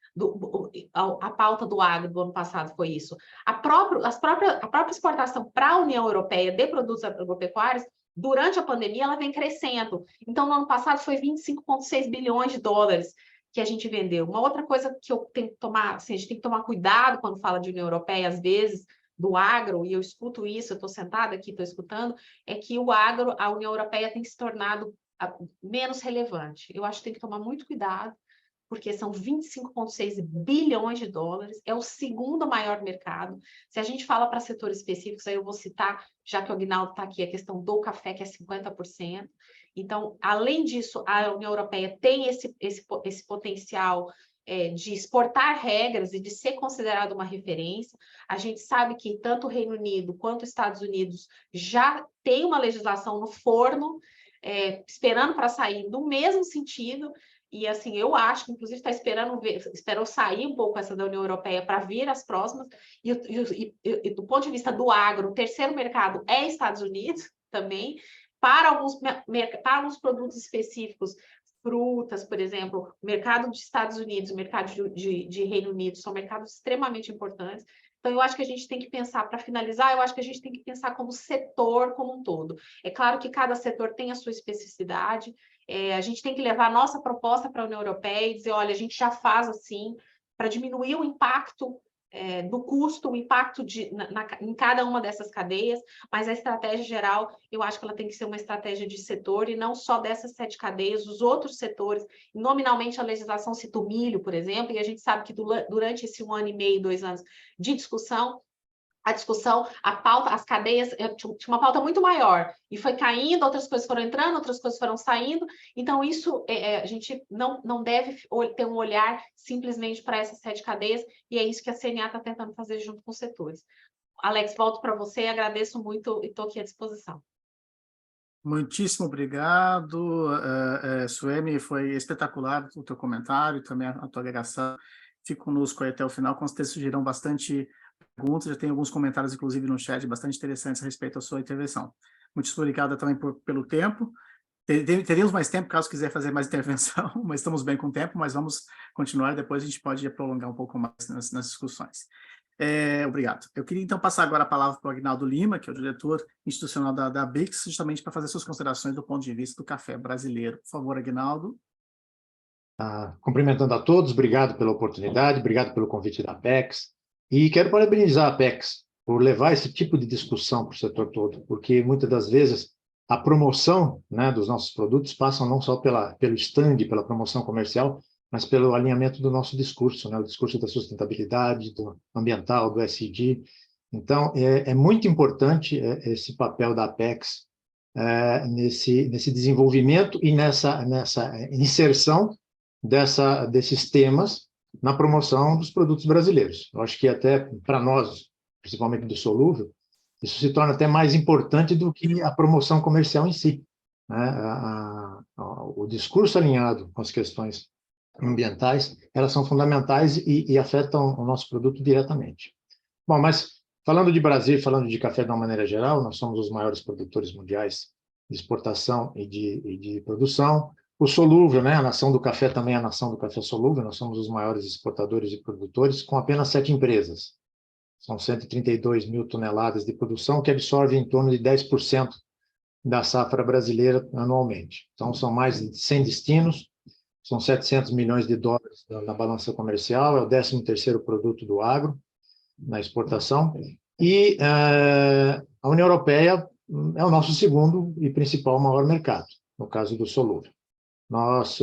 A pauta do agro do ano passado foi isso. A própria exportação para a União Europeia de produtos agropecuários, durante a pandemia, ela vem crescendo. Então, no ano passado, foi 25,6 bilhões de dólares que a gente vendeu. Uma outra coisa que eu tenho que tomar, assim, a gente tem que tomar cuidado quando fala de União Europeia, às vezes, do agro, e eu escuto isso, eu estou sentada aqui, estou escutando, é que o agro, a União Europeia tem se tornado menos relevante. Eu acho que tem que tomar muito cuidado, porque são 25,6 bilhões de dólares, é o segundo maior mercado. Se a gente fala para setores específicos, aí eu vou citar, já que o Aguinaldo está aqui, a questão do café, que é 50%. Então, além disso, a União Europeia tem esse potencial de exportar regras e de ser considerado uma referência. A gente sabe que tanto o Reino Unido quanto os Estados Unidos já tem uma legislação no forno, esperando para sair no mesmo sentido. E, assim, eu acho que, inclusive, está esperou sair um pouco essa da União Europeia para vir as próximas. E do ponto de vista do agro, o terceiro mercado é Estados Unidos também, para alguns produtos específicos, frutas, por exemplo, o mercado dos Estados Unidos, o mercado de Reino Unido, são mercados extremamente importantes. Então, eu acho que a gente tem que pensar, para finalizar, eu acho que a gente tem que pensar como setor como um todo. É claro que cada setor tem a sua especificidade, a gente tem que levar a nossa proposta para a União Europeia e dizer, olha, a gente já faz assim, para diminuir o impacto do custo, o impacto em cada uma dessas cadeias, mas a estratégia geral, eu acho que ela tem que ser uma estratégia de setor e não só dessas 7 cadeias, os outros setores. Nominalmente, a legislação cita o milho, por exemplo, e a gente sabe que durante esse 1 ano e meio, 2 anos de discussão, a pauta, as cadeias, tinha uma pauta muito maior, e foi caindo, outras coisas foram entrando, outras coisas foram saindo, então isso, a gente não deve ter um olhar simplesmente para essas 7 cadeias, e é isso que a CNA está tentando fazer junto com os setores. Alex, volto para você, agradeço muito e estou aqui à disposição. Muitíssimo obrigado, Suemi, foi espetacular o teu comentário e também a tua agregação. Fique conosco aí até o final, com certeza surgirão bastante perguntas, já tem alguns comentários, inclusive, no chat, bastante interessantes a respeito da sua intervenção. Muito obrigado também pelo tempo. Teríamos mais tempo, caso quiser fazer mais intervenção, mas estamos bem com o tempo, mas vamos continuar, depois a gente pode prolongar um pouco mais nas discussões. Obrigado. Eu queria, então, passar agora a palavra para o Aguinaldo Lima, que é o diretor institucional da BICS, justamente para fazer suas considerações do ponto de vista do café brasileiro. Por favor, Aguinaldo. Cumprimentando a todos, obrigado pela oportunidade, obrigado pelo convite da Apex, e quero parabenizar a Apex por levar esse tipo de discussão para o setor todo, porque muitas das vezes a promoção, né, dos nossos produtos passa não só pelo stand, pela promoção comercial, mas pelo alinhamento do nosso discurso, né, o discurso da sustentabilidade, do ambiental, do ESG. Então, é muito importante esse papel da Apex nesse desenvolvimento e nessa inserção desses temas na promoção dos produtos brasileiros. Eu acho que até para nós, principalmente do solúvel, isso se torna até mais importante do que a promoção comercial em si, né? O discurso alinhado com as questões ambientais, elas são fundamentais e afetam o nosso produto diretamente. Bom, mas falando de Brasil, falando de café de uma maneira geral, nós somos os maiores produtores mundiais de exportação e de produção. O solúvel, né? A nação do café também é a nação do café solúvel, nós somos os maiores exportadores e produtores, com apenas 7 empresas. São 132 mil toneladas de produção, que absorve em torno de 10% da safra brasileira anualmente. Então, são mais de 100 destinos, são 700 milhões de dólares na balança comercial, é o 13º produto do agro, na exportação, e a União Europeia é o nosso segundo e principal maior mercado, no caso do solúvel. Nós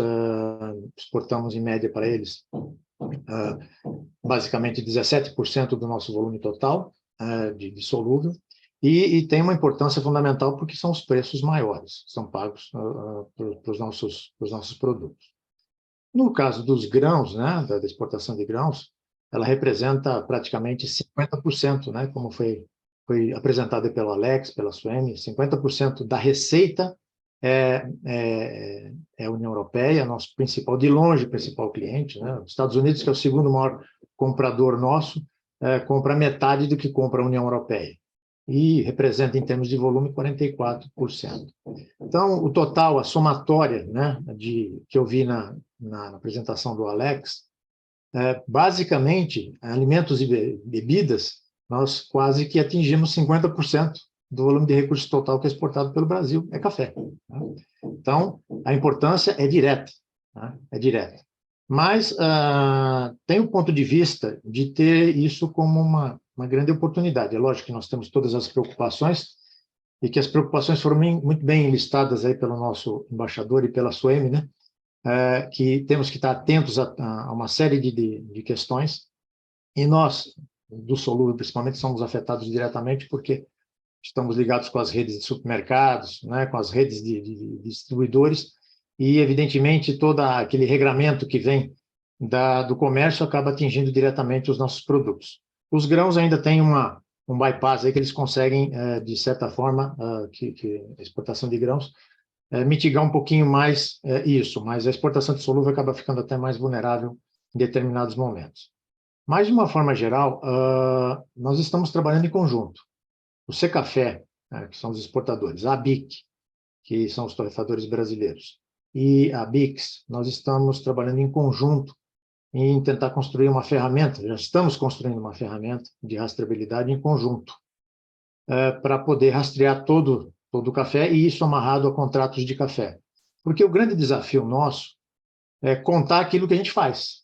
exportamos, em média, para eles, basicamente 17% do nosso volume total de solúvel, e tem uma importância fundamental porque são os preços maiores, são pagos para os nossos produtos. No caso dos grãos, né, da exportação de grãos, ela representa praticamente 50%, né, como foi apresentado pelo Alex, pela Suemi, 50% da receita é a União Europeia, nosso principal, de longe, principal cliente, né? Os Estados Unidos, que é o segundo maior comprador nosso, compra metade do que compra a União Europeia, e representa, em termos de volume, 44%. Então, o total, a somatória, né, que eu vi na apresentação do Alex, basicamente, alimentos e bebidas, nós quase que atingimos 50% do volume de recursos total que é exportado pelo Brasil, é café. Né? Então, a importância é direta. Né? É direta. Mas tem o ponto de vista de ter isso como uma grande oportunidade. É lógico que nós temos todas as preocupações, e que as preocupações foram muito bem listadas aí pelo nosso embaixador e pela Suemi, né? Que temos que estar atentos a uma série de questões, e nós, do solúvel principalmente, somos afetados diretamente porque estamos ligados com as redes de supermercados, né, com as redes de distribuidores, e, evidentemente, todo aquele regramento que vem do comércio acaba atingindo diretamente os nossos produtos. Os grãos ainda têm um bypass aí que eles conseguem, de certa forma, que a exportação de grãos mitigar um pouquinho mais isso, mas a exportação de solúvel acaba ficando até mais vulnerável em determinados momentos. Mas, de uma forma geral, nós estamos trabalhando em conjunto. O Secafé, que são os exportadores, a ABIC, que são os torrefadores brasileiros, e a BICS, nós estamos trabalhando em conjunto em tentar construir uma ferramenta, já estamos construindo uma ferramenta de rastreabilidade em conjunto, para poder rastrear todo o café, e isso amarrado a contratos de café. Porque o grande desafio nosso é contar aquilo que a gente faz.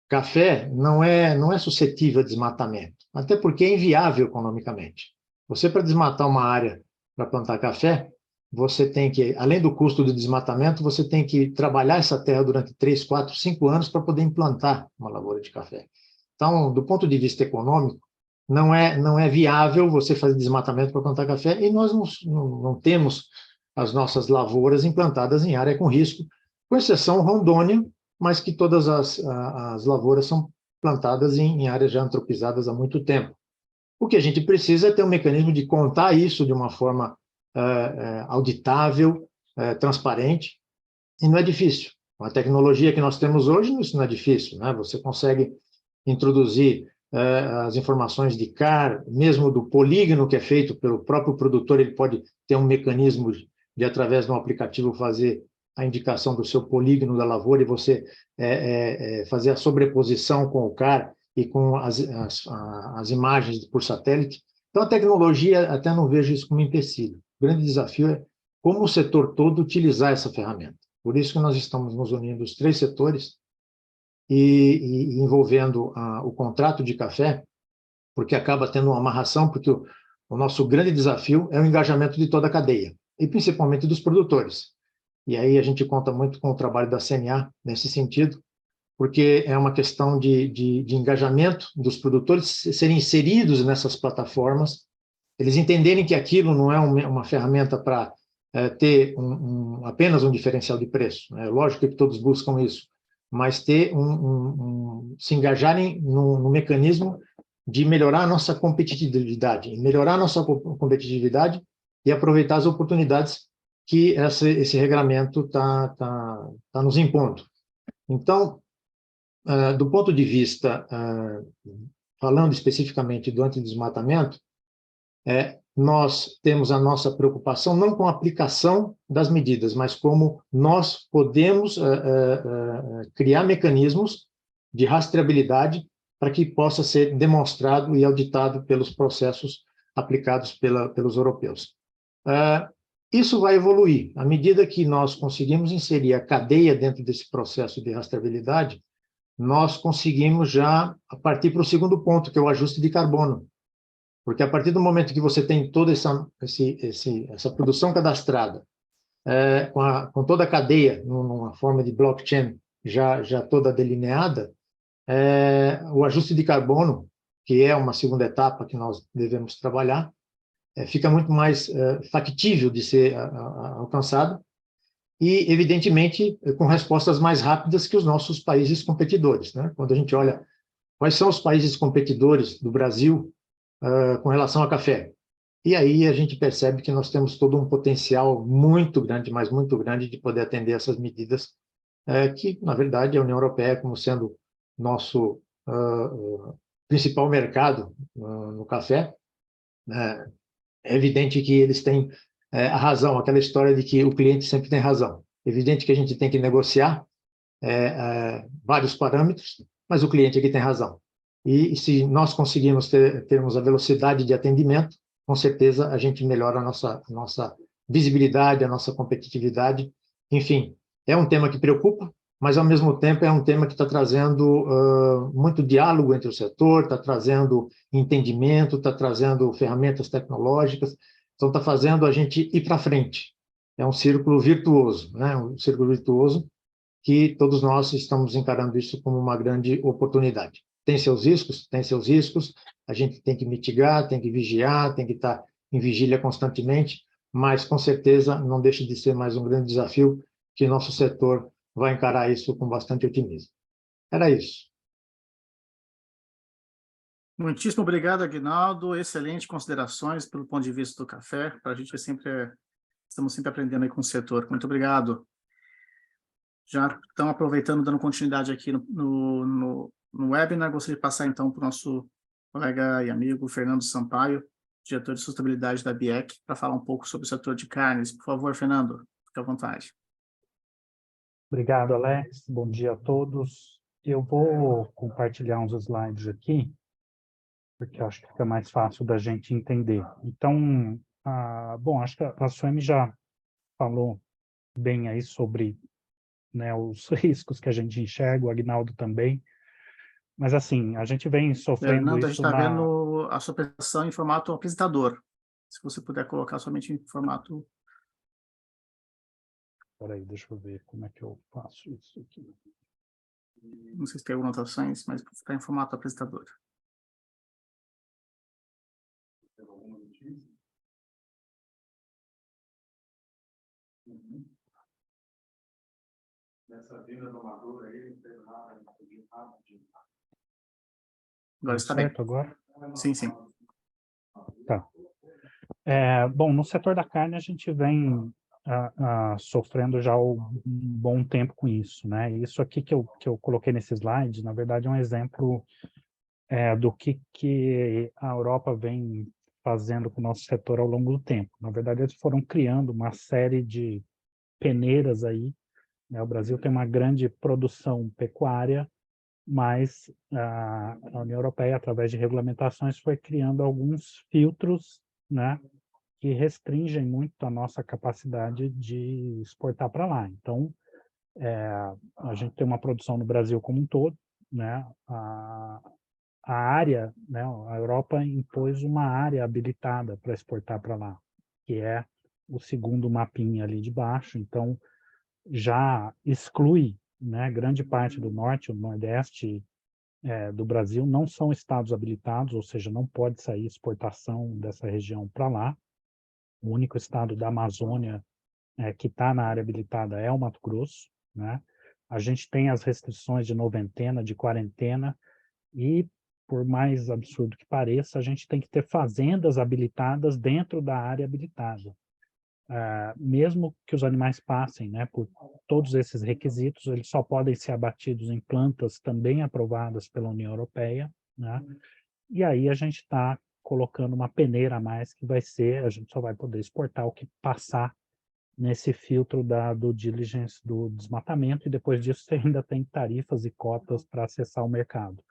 Café não é suscetível a desmatamento, até porque é inviável economicamente. Você, para desmatar uma área para plantar café, você tem que, além do custo do desmatamento, você tem que trabalhar essa terra durante 3, 4, 5 anos para poder implantar uma lavoura de café. Então, do ponto de vista econômico, não é viável você fazer desmatamento para plantar café, e nós não temos as nossas lavouras implantadas em área com risco, com exceção Rondônia, mas que todas as lavouras são plantadas em áreas já antropizadas há muito tempo. O que a gente precisa é ter um mecanismo de contar isso de uma forma auditável, transparente, e não é difícil. Com a tecnologia que nós temos hoje, isso não é difícil, né? Você consegue introduzir as informações de CAR, mesmo do polígono que é feito pelo próprio produtor, ele pode ter um mecanismo de através de um aplicativo, fazer a indicação do seu polígono da lavoura e você fazer a sobreposição com o CAR e com as imagens por satélite. Então, a tecnologia, até não vejo isso como empecilho. O grande desafio é como o setor todo utilizar essa ferramenta. Por isso que nós estamos nos unindo os 3 setores e envolvendo o contrato de café, porque acaba tendo uma amarração, porque o nosso grande desafio é o engajamento de toda a cadeia, e principalmente dos produtores. E aí a gente conta muito com o trabalho da CNA nesse sentido, porque é uma questão de engajamento dos produtores serem inseridos nessas plataformas, eles entenderem que aquilo não é uma ferramenta para ter apenas um diferencial de preço. É lógico que todos buscam isso, mas ter se engajarem no mecanismo de melhorar a nossa competitividade, e aproveitar as oportunidades que esse regramento está nos impondo. Então, do ponto de vista, falando especificamente do antidesmatamento, nós temos a nossa preocupação não com a aplicação das medidas, mas como nós podemos criar mecanismos de rastreabilidade para que possa ser demonstrado e auditado pelos processos aplicados pelos europeus. Isso vai evoluir. À medida que nós conseguimos inserir a cadeia dentro desse processo de rastreabilidade, nós conseguimos já partir para o segundo ponto, que é o ajuste de carbono. Porque a partir do momento que você tem toda essa produção cadastrada, com toda a cadeia numa forma de blockchain já toda delineada, o ajuste de carbono, que é uma segunda etapa que nós devemos trabalhar, fica muito mais factível de ser alcançado, e, evidentemente, com respostas mais rápidas que os nossos países competidores, né? Quando a gente olha quais são os países competidores do Brasil com relação a café, e aí a gente percebe que nós temos todo um potencial muito grande, mas muito grande, de poder atender essas medidas, que, na verdade, a União Europeia, como sendo nosso principal mercado no café, é evidente que eles têm a razão, aquela história de que o cliente sempre tem razão. É evidente que a gente tem que negociar vários parâmetros, mas o cliente é que tem razão. E se nós conseguirmos termos a velocidade de atendimento, com certeza a gente melhora a nossa visibilidade, a nossa competitividade. Enfim, é um tema que preocupa, mas, ao mesmo tempo, é um tema que está trazendo muito diálogo entre o setor, está trazendo entendimento, está trazendo ferramentas tecnológicas, então está fazendo a gente ir para frente. É um círculo virtuoso, né? Um círculo virtuoso que todos nós estamos encarando isso como uma grande oportunidade. Tem seus riscos, a gente tem que mitigar, tem que vigiar, tem que estar em vigília constantemente, mas, com certeza, não deixa de ser mais um grande desafio que nosso setor vai encarar isso com bastante otimismo. Era isso. Muitíssimo obrigado, Aguinaldo. Excelentes considerações pelo ponto de vista do café. Para a gente sempre Estamos sempre aprendendo aí com o setor. Muito obrigado. Já estão aproveitando, dando continuidade aqui no webinar, gostaria de passar então para o nosso colega e amigo Fernando Sampaio, diretor de sustentabilidade da BIEC, para falar um pouco sobre o setor de carnes. Por favor, Fernando, fique à vontade. Obrigado, Alex. Bom dia a todos. Eu vou compartilhar uns slides aqui, porque eu acho que fica mais fácil da gente entender. Então, bom, acho que a Suemi já falou bem aí sobre, né, os riscos que a gente enxerga, o Agnaldo também. Mas, assim, a gente vem sofrendo Fernando, a gente isso está vendo a sua apresentação em formato apresentador. Se você puder colocar somente em formato... Peraí, deixa eu ver como é que eu faço isso aqui. Não sei se tem algumas anotações, mas está em formato apresentador. Nessa vinda do Maduro aí, não teve nada de Agora está bem. Certo agora? Sim, sim. Tá. Bom, no setor da carne a gente vem sofrendo já há um bom tempo com isso, né? Isso aqui que eu coloquei nesse slide, na verdade, é um exemplo do que a Europa vem fazendo com o nosso setor ao longo do tempo. Na verdade, eles foram criando uma série de peneiras aí, né? O Brasil tem uma grande produção pecuária, mas a União Europeia, através de regulamentações, foi criando alguns filtros, né, que restringem muito a nossa capacidade de exportar para lá. Então, a gente tem uma produção no Brasil como um todo, né, a área, né, a Europa impôs uma área habilitada para exportar para lá, que é o segundo mapinha ali de baixo, então já exclui, né, grande parte do norte, o nordeste do Brasil não são estados habilitados, ou seja, não pode sair exportação dessa região para lá. O único estado da Amazônia que está na área habilitada é o Mato Grosso, né? A gente tem as restrições de noventena, de quarentena, e, por mais absurdo que pareça, a gente tem que ter fazendas habilitadas dentro da área habilitada. Mesmo que os animais passem, né, por todos esses requisitos, eles só podem ser abatidos em plantas também aprovadas pela União Europeia, né? E aí a gente está colocando uma peneira a mais que vai ser, a gente só vai poder exportar o que passar nesse filtro do diligence do desmatamento, e depois disso você ainda tem tarifas e cotas para acessar o mercado.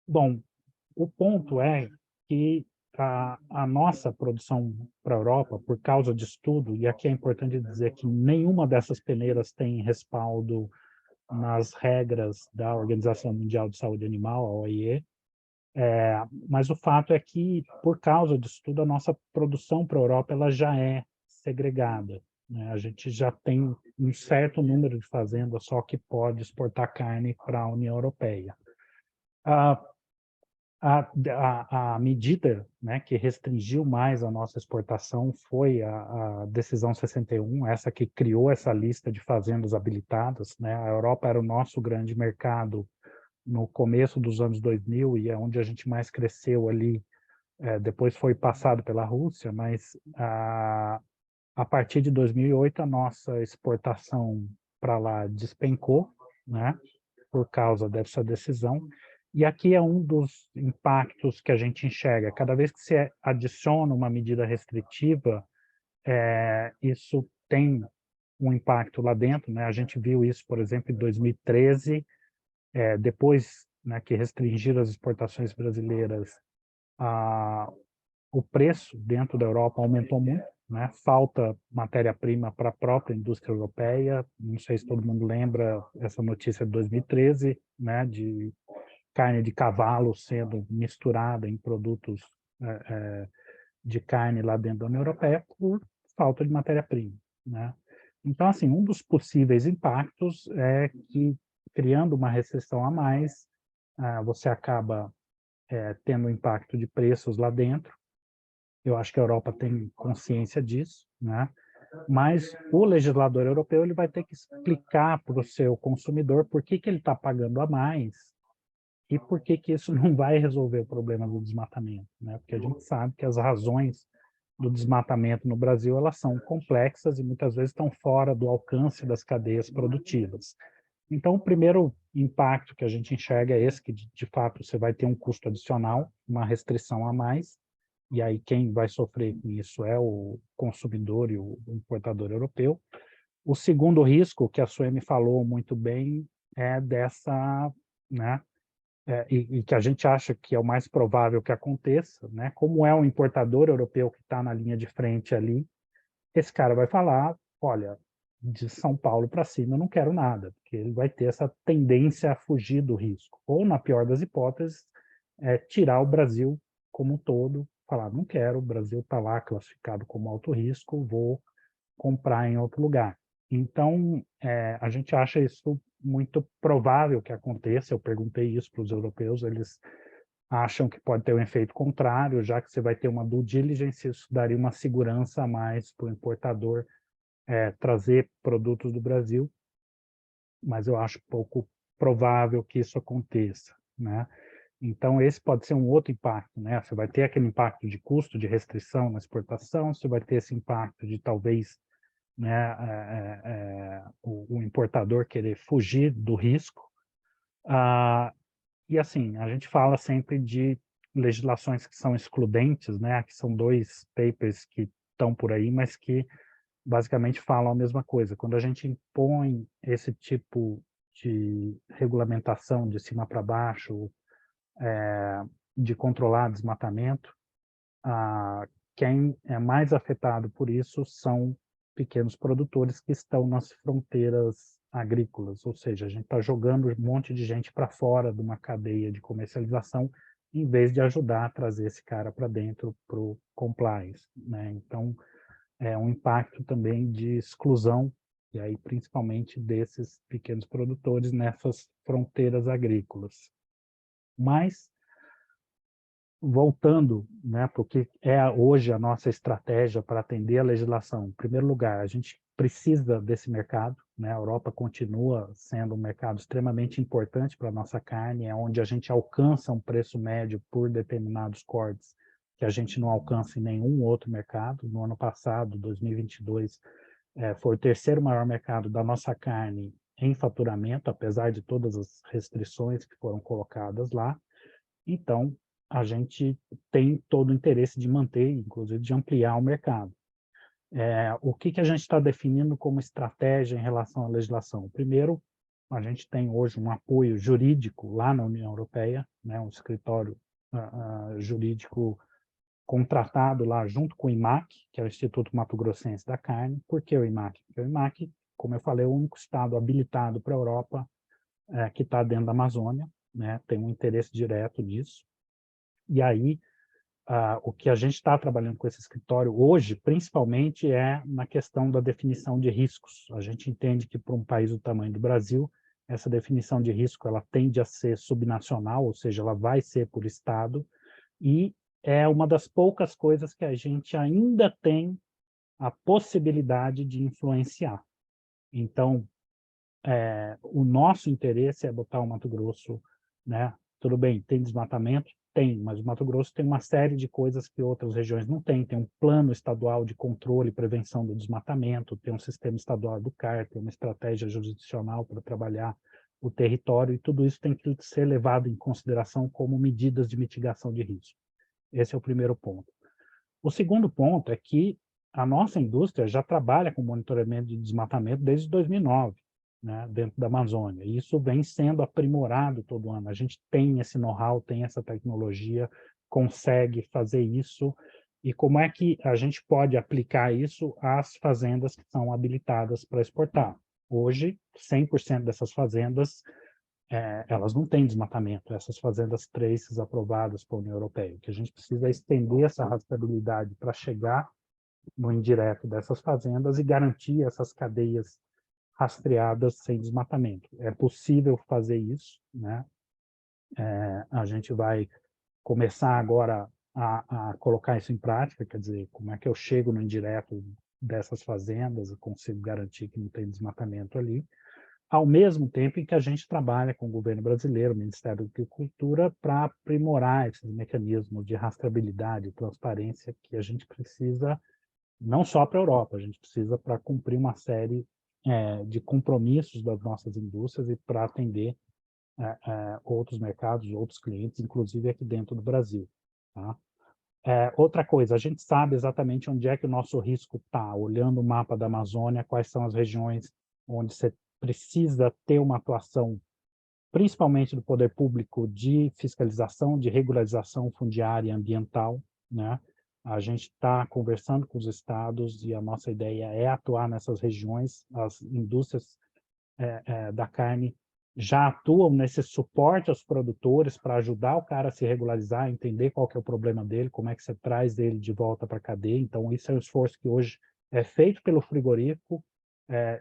Bom, o ponto é que a nossa produção para a Europa, por causa disso tudo, e aqui é importante dizer que nenhuma dessas peneiras tem respaldo nas regras da Organização Mundial de Saúde Animal, a OIE, mas o fato é que, por causa disso tudo, a nossa produção para a Europa ela já é segregada, né? A gente já tem um certo número de fazendas só que pode exportar carne para a União Europeia. A medida, né, que restringiu mais a nossa exportação foi a decisão 61, essa que criou essa lista de fazendas habilitadas, né? A Europa era o nosso grande mercado no começo dos anos 2000 e é onde a gente mais cresceu ali, depois foi passado pela Rússia, mas a partir de 2008 a nossa exportação para lá despencou, né, por causa dessa decisão. E aqui é um dos impactos que a gente enxerga. Cada vez que se adiciona uma medida restritiva, isso tem um impacto lá dentro, né? A gente viu isso, por exemplo, em 2013, depois, né, que restringiram as exportações brasileiras, o preço dentro da Europa aumentou muito, né? Falta matéria-prima para a própria indústria europeia. Não sei se todo mundo lembra essa notícia de 2013, né, de carne de cavalo sendo misturada em produtos de carne lá dentro da União Europeia por falta de matéria-prima, né? Então, assim, um dos possíveis impactos é que, criando uma restrição a mais, você acaba tendo impacto de preços lá dentro. Eu acho que a Europa tem consciência disso, né? Mas o legislador europeu ele vai ter que explicar para o seu consumidor por que ele está pagando a mais e por que isso não vai resolver o problema do desmatamento, né? Porque a gente sabe que as razões do desmatamento no Brasil, elas são complexas e muitas vezes estão fora do alcance das cadeias produtivas. Então, o primeiro impacto que a gente enxerga é esse, que de fato você vai ter um custo adicional, uma restrição a mais, e aí quem vai sofrer com isso é o consumidor e o importador europeu. O segundo risco, que a Suemi falou muito bem, é dessa, né, e que a gente acha que é o mais provável que aconteça, né, como é um importador europeu que está na linha de frente ali, esse cara vai falar, olha, de São Paulo para cima eu não quero nada, porque ele vai ter essa tendência a fugir do risco. Ou, na pior das hipóteses, tirar o Brasil como um todo, falar, não quero, o Brasil está lá classificado como alto risco, vou comprar em outro lugar. Então, a gente acha isso muito provável que aconteça. Eu perguntei isso para os europeus, eles acham que pode ter um efeito contrário, já que você vai ter uma due diligence, isso daria uma segurança a mais para o importador trazer produtos do Brasil, mas eu acho pouco provável que isso aconteça, né? Então, esse pode ser um outro impacto, né? Você vai ter aquele impacto de custo, de restrição na exportação, você vai ter esse impacto de talvez, né, o importador querer fugir do risco. E assim, a gente fala sempre de legislações que são excludentes, né? Que são 2 papers que estão por aí, mas que basicamente falam a mesma coisa. Quando a gente impõe esse tipo de regulamentação de cima para baixo, de controlar desmatamento, quem é mais afetado por isso são pequenos produtores que estão nas fronteiras agrícolas, ou seja, a gente está jogando um monte de gente para fora de uma cadeia de comercialização, em vez de ajudar a trazer esse cara para dentro para o compliance, né? Então, é um impacto também de exclusão, e aí principalmente desses pequenos produtores nessas fronteiras agrícolas. Mas, voltando, né, porque é hoje a nossa estratégia para atender a legislação. Em primeiro lugar, a gente precisa desse mercado, né? A Europa continua sendo um mercado extremamente importante para a nossa carne, é onde a gente alcança um preço médio por determinados cortes que a gente não alcança em nenhum outro mercado. No ano passado, 2022, foi o terceiro maior mercado da nossa carne em faturamento, apesar de todas as restrições que foram colocadas lá. Então, a gente tem todo o interesse de manter, inclusive de ampliar o mercado. O que a gente está definindo como estratégia em relação à legislação? Primeiro, a gente tem hoje um apoio jurídico lá na União Europeia, né, um escritório jurídico contratado lá junto com o IMAC, que é o Instituto Mato Grossense da Carne. Por que o IMAC? Porque o IMAC, como eu falei, é o único estado habilitado para a Europa que está dentro da Amazônia, né, tem um interesse direto nisso. E aí, o que a gente está trabalhando com esse escritório hoje, principalmente, é na questão da definição de riscos. A gente entende que, para um país do tamanho do Brasil, essa definição de risco ela tende a ser subnacional, ou seja, ela vai ser por estado, e é uma das poucas coisas que a gente ainda tem a possibilidade de influenciar. Então, o nosso interesse é botar o Mato Grosso, né? Tudo bem, tem desmatamento? Tem, mas o Mato Grosso tem uma série de coisas que outras regiões não têm. Tem um plano estadual de controle e prevenção do desmatamento, tem um sistema estadual do CAR, tem uma estratégia jurisdicional para trabalhar o território, e tudo isso tem que ser levado em consideração como medidas de mitigação de risco. Esse é o primeiro ponto. O segundo ponto é que a nossa indústria já trabalha com monitoramento de desmatamento desde 2009, né, dentro da Amazônia. E isso vem sendo aprimorado todo ano. A gente tem esse know-how, tem essa tecnologia, consegue fazer isso. E como é que a gente pode aplicar isso às fazendas que são habilitadas para exportar? Hoje, 100% dessas fazendas elas não têm desmatamento, essas fazendas traces aprovadas pela União Europeia. O que a gente precisa é estender essa rastreabilidade para chegar no indireto dessas fazendas e garantir essas cadeias rastreadas sem desmatamento. É possível fazer isso, né? A gente vai começar agora a colocar isso em prática, quer dizer, como é que eu chego no indireto dessas fazendas e consigo garantir que não tem desmatamento ali. ao mesmo tempo em que a gente trabalha com o governo brasileiro, o Ministério da Agricultura, para aprimorar esses mecanismos de rastreabilidade e transparência que a gente precisa, não só para a Europa, a gente precisa para cumprir uma série de compromissos das nossas indústrias e para atender outros mercados, outros clientes, inclusive aqui dentro do Brasil. Tá? Outra coisa, a gente sabe exatamente onde é que o nosso risco está, olhando o mapa da Amazônia, quais são as regiões onde você precisa ter uma atuação, principalmente do poder público, de fiscalização, de regularização fundiária e ambiental, né? A gente está conversando com os estados e a nossa ideia é atuar nessas regiões. As indústrias da carne já atuam nesse suporte aos produtores para ajudar o cara a se regularizar, entender qual que é o problema dele, como é que você traz ele de volta para a cadeia. Então, isso é um esforço que hoje é feito pelo frigorífico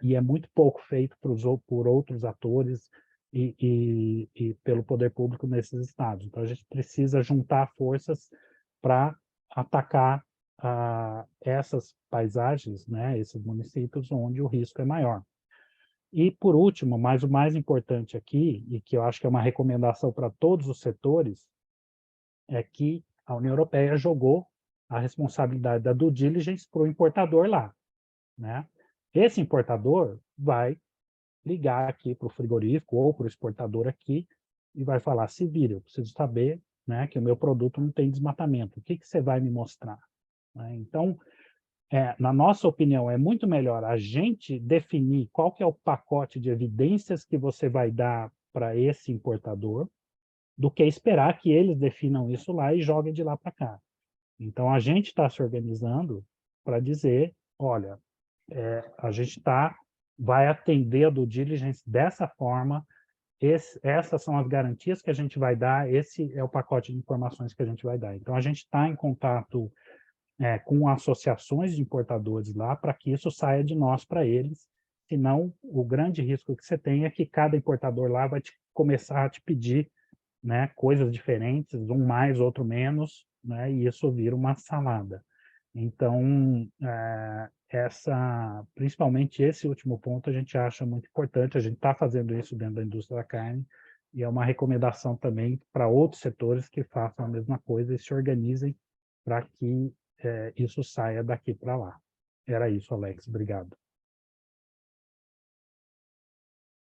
e é muito pouco feito por outros atores e pelo poder público nesses estados. Então, a gente precisa juntar forças para atacar essas paisagens, né, esses municípios onde o risco é maior. E, por último, mas o mais importante aqui, e que eu acho que é uma recomendação para todos os setores, é que a União Europeia jogou a responsabilidade da due diligence para o importador lá, né? Esse importador vai ligar aqui para o frigorífico ou para o exportador aqui e vai falar, se vira, eu preciso saber, né, que o meu produto não tem desmatamento, o que você vai me mostrar? Né? Então, na nossa opinião, é muito melhor a gente definir qual que é o pacote de evidências que você vai dar para esse importador, do que esperar que eles definam isso lá e joguem de lá para cá. Então, a gente está se organizando para dizer, olha, a gente vai atender a due diligence dessa forma, essas são as garantias que a gente vai dar, esse é o pacote de informações que a gente vai dar. Então, a gente está em contato com associações de importadores lá, para que isso saia de nós para eles, senão o grande risco que você tem é que cada importador lá vai começar a te pedir, né, coisas diferentes, um mais, outro menos, né, e isso vira uma salada. Então, principalmente esse último ponto a gente acha muito importante, a gente está fazendo isso dentro da indústria da carne, e é uma recomendação também para outros setores que façam a mesma coisa e se organizem para que isso saia daqui para lá. Era isso, Alex. Obrigado.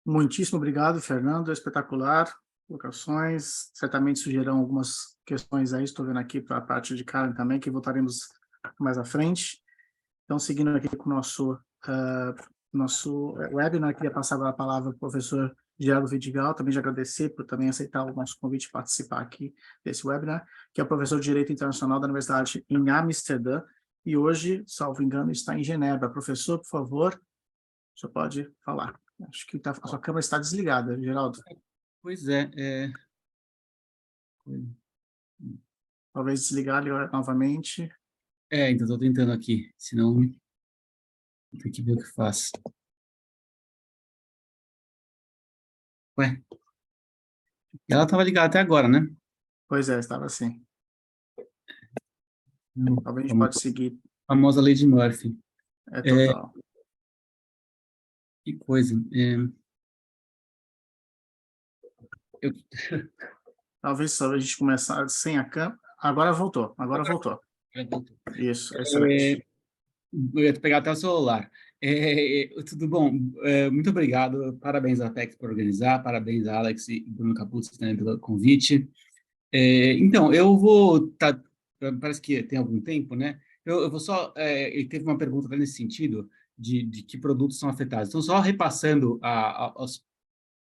Muitíssimo obrigado, Fernando. Espetacular. Colocações. Certamente surgirão algumas questões aí. Estou vendo aqui para a parte de carne também, que voltaremos mais à frente. Então, seguindo aqui com o nosso webinar, queria passar a palavra para o professor Geraldo Vidigal, também de agradecer por também aceitar o nosso convite de participar aqui desse webinar, que é o professor de Direito Internacional da Universidade em Amsterdã, e hoje, salvo engano, está em Genebra. Professor, por favor, o senhor pode falar. Acho que a sua câmera está desligada, Geraldo. Pois é. Talvez desligar novamente. Então estou tentando aqui, senão tem que ver o que faço. Ué, ela estava ligada até agora, né? Pois é, estava assim. Talvez a gente pode seguir. A famosa lei de Murphy. Total. Que coisa. Talvez só a gente começar sem a câmera. Agora voltou. Isso, excelente. Eu ia pegar até o celular. Tudo bom? Muito obrigado. Parabéns à Apex por organizar. Parabéns a Alex e Bruno Capuzzi também pelo convite. Então, eu vou... parece que tem algum tempo, né? Eu vou só... Ele teve uma pergunta nesse sentido de que produtos são afetados. Então, só repassando os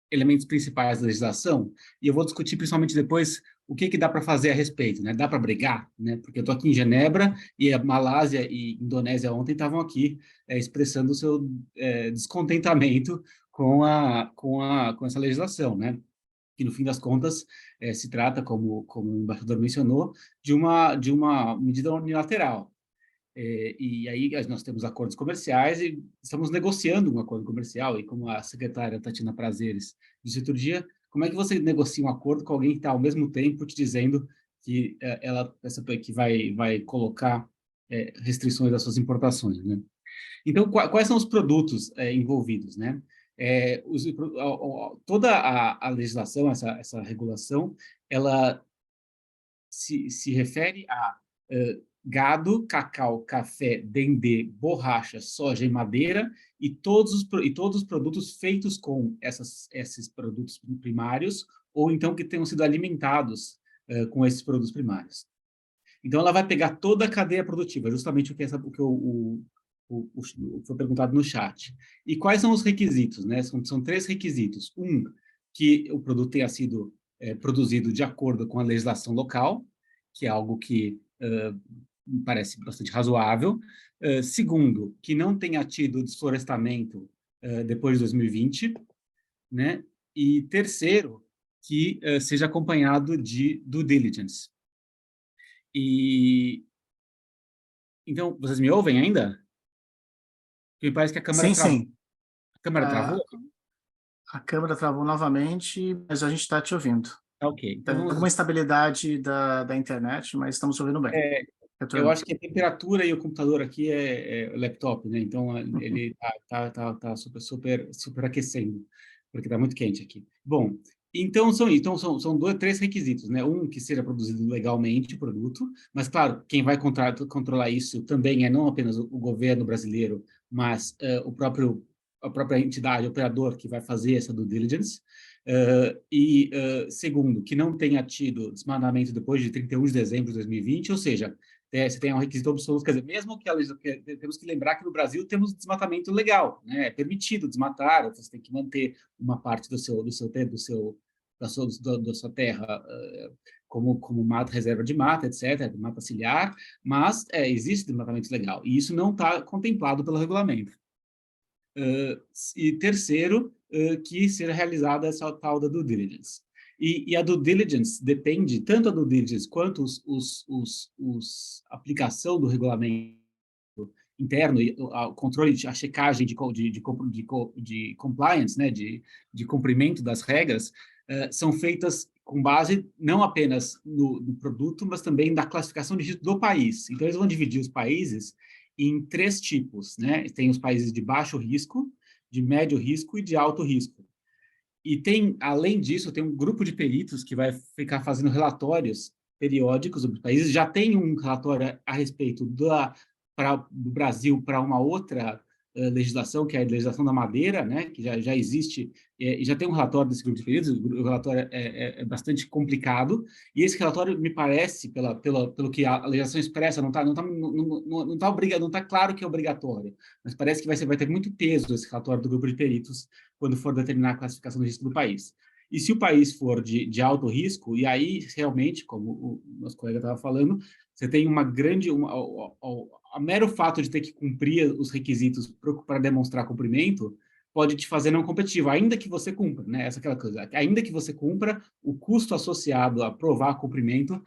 elementos principais da legislação, e eu vou discutir principalmente depois o que dá para fazer a respeito, né? Dá para brigar, né? Porque eu estou aqui em Genebra e a Malásia e Indonésia ontem estavam aqui expressando o seu descontentamento com essa legislação, né? Que no fim das contas se trata, como o embaixador mencionou, de uma medida unilateral. E aí nós temos acordos comerciais e estamos negociando um acordo comercial, e como a secretária Tatiana Prazeres disse outro dia, como é que você negocia um acordo com alguém que está ao mesmo tempo te dizendo que que vai colocar restrições às suas importações, né? Então, quais são os produtos envolvidos, né? Toda a legislação, essa regulação, ela se refere a gado, cacau, café, dendê, borracha, soja e madeira, e todos os produtos feitos com esses produtos primários, ou então que tenham sido alimentados com esses produtos primários. Então, ela vai pegar toda a cadeia produtiva, justamente o que foi perguntado no chat. E quais são os requisitos, né? São 3 requisitos. Que o produto tenha sido produzido de acordo com a legislação local, que é algo que me parece bastante razoável. Segundo, que não tenha tido desflorestamento depois de 2020, né? E terceiro, que seja acompanhado de due diligence. Então, vocês me ouvem ainda? Porque me parece que a câmera Sim, travou. sim. A câmera travou? A câmera travou novamente, mas a gente está te ouvindo. Tá ok. Tem Então, alguma instabilidade da internet, mas estamos ouvindo bem. eu acho que a temperatura e o computador aqui é o laptop, né? Então, ele tá super aquecendo, porque está muito quente aqui. Bom, então são 3 requisitos, né? Que seja produzido legalmente o produto, mas, claro, quem vai controlar isso também é não apenas o governo brasileiro, mas a própria entidade, operador, que vai fazer essa due diligence. Segundo, que não tenha tido desmatamento depois de 31 de dezembro de 2020, ou seja, você tem um requisito absoluto, quer dizer, mesmo que temos que lembrar que no Brasil temos desmatamento legal, né? É permitido desmatar, você tem que manter uma parte da sua terra como mata, reserva de mata, etc., mata ciliar, mas existe desmatamento legal, e isso não está contemplado pelo regulamento. E terceiro, que seja realizada essa tal da due diligence. E a due diligence depende, tanto a due diligence quanto a aplicação do regulamento interno, o controle, a checagem de compliance, né, de cumprimento das regras, são feitas com base não apenas no produto, mas também da classificação de risco do país. Então, eles vão dividir os países em 3 tipos, né? Tem os países de baixo risco, de médio risco e de alto risco. E além disso, tem um grupo de peritos que vai ficar fazendo relatórios periódicos sobre os países. Já tem um relatório a respeito do Brasil para uma outra legislação, que é a legislação da madeira, né, que já existe, e já tem um relatório desse grupo de peritos. O relatório é bastante complicado, e esse relatório, me parece, pelo que a legislação expressa, não está claro que é obrigatório, mas parece que vai ter muito peso esse relatório do grupo de peritos quando for determinar a classificação do risco do país. E se o país for de alto risco, e aí realmente, como o nosso colega estava falando, você tem a mero fato de ter que cumprir os requisitos para demonstrar cumprimento pode te fazer não competitivo, ainda que você cumpra, né? Essa é aquela coisa. Ainda que você cumpra, o custo associado a provar cumprimento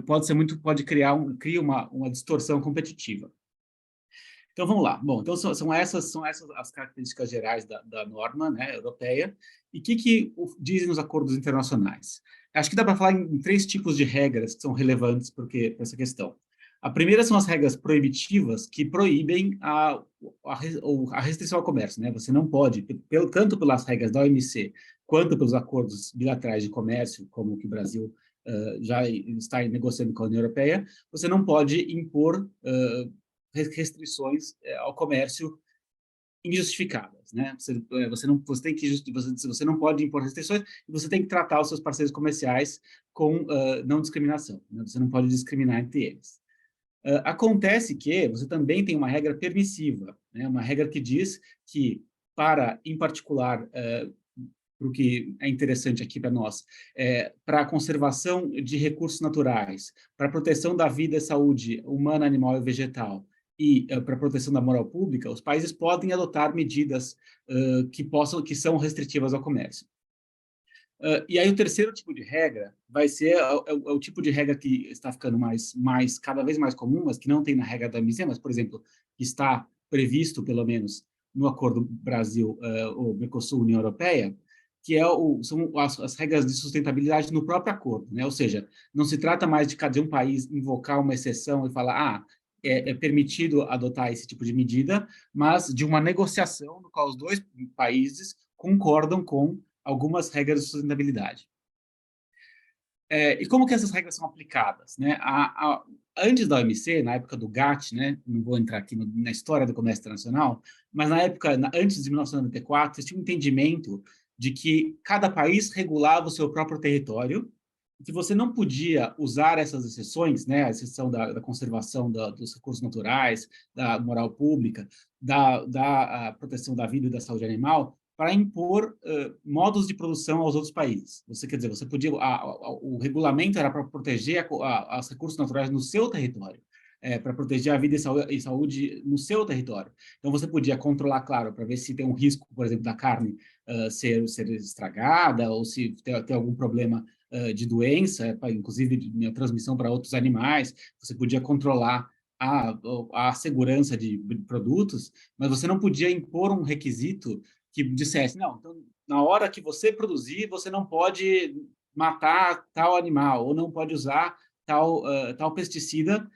pode criar uma distorção competitiva. Então, vamos lá. Bom, então são essas as características gerais da norma, né, europeia. E o que dizem os acordos internacionais? Acho que dá para falar em 3 tipos de regras que são relevantes para essa questão. A primeira são as regras proibitivas, que proíbem a restrição ao comércio, né? Você não pode, tanto pelas regras da OMC, quanto pelos acordos bilaterais de comércio, como que o Brasil já está negociando com a União Europeia, você não pode impor restrições ao comércio injustificadas, né? Você não pode impor restrições, e você tem que tratar os seus parceiros comerciais com não discriminação, né? Você não pode discriminar entre eles. Acontece que você também tem uma regra permissiva, né? Uma regra que diz que, em particular, para o que é interessante aqui para nós, para a conservação de recursos naturais, para a proteção da vida e saúde humana, animal e vegetal, e para a proteção da moral pública, os países podem adotar medidas que são restritivas ao comércio. E aí o terceiro tipo de regra vai ser o tipo de regra que está ficando cada vez mais comum, mas que não tem na regra da OMC, mas, por exemplo, que está previsto, pelo menos, no Acordo Brasil, ou Mercosul-União Europeia, que são as regras de sustentabilidade no próprio acordo, né? Ou seja, não se trata mais de cada um país invocar uma exceção e falar, é permitido adotar esse tipo de medida, mas de uma negociação no qual os 2 países concordam com algumas regras de sustentabilidade. E como que essas regras são aplicadas, né? Antes da OMC, na época do GATT, né? Não vou entrar aqui na história do comércio internacional, mas na época, antes de 1994, existia um entendimento de que cada país regulava o seu próprio território, que você não podia usar essas exceções, né? A exceção da conservação dos recursos naturais, da moral pública, da proteção da vida e da saúde animal, para impor modos de produção aos outros países. Quer dizer, você podia, o regulamento era para proteger os recursos naturais no seu território, para proteger a vida e saúde no seu território. Então, você podia controlar, claro, para ver se tem um risco, por exemplo, da carne ser estragada, ou se tem algum problema de doença, inclusive de transmissão para outros animais. Você podia controlar a segurança de produtos, mas você não podia impor um requisito que dissesse, não, então, na hora que você produzir, você não pode matar tal animal, ou não pode usar tal pesticida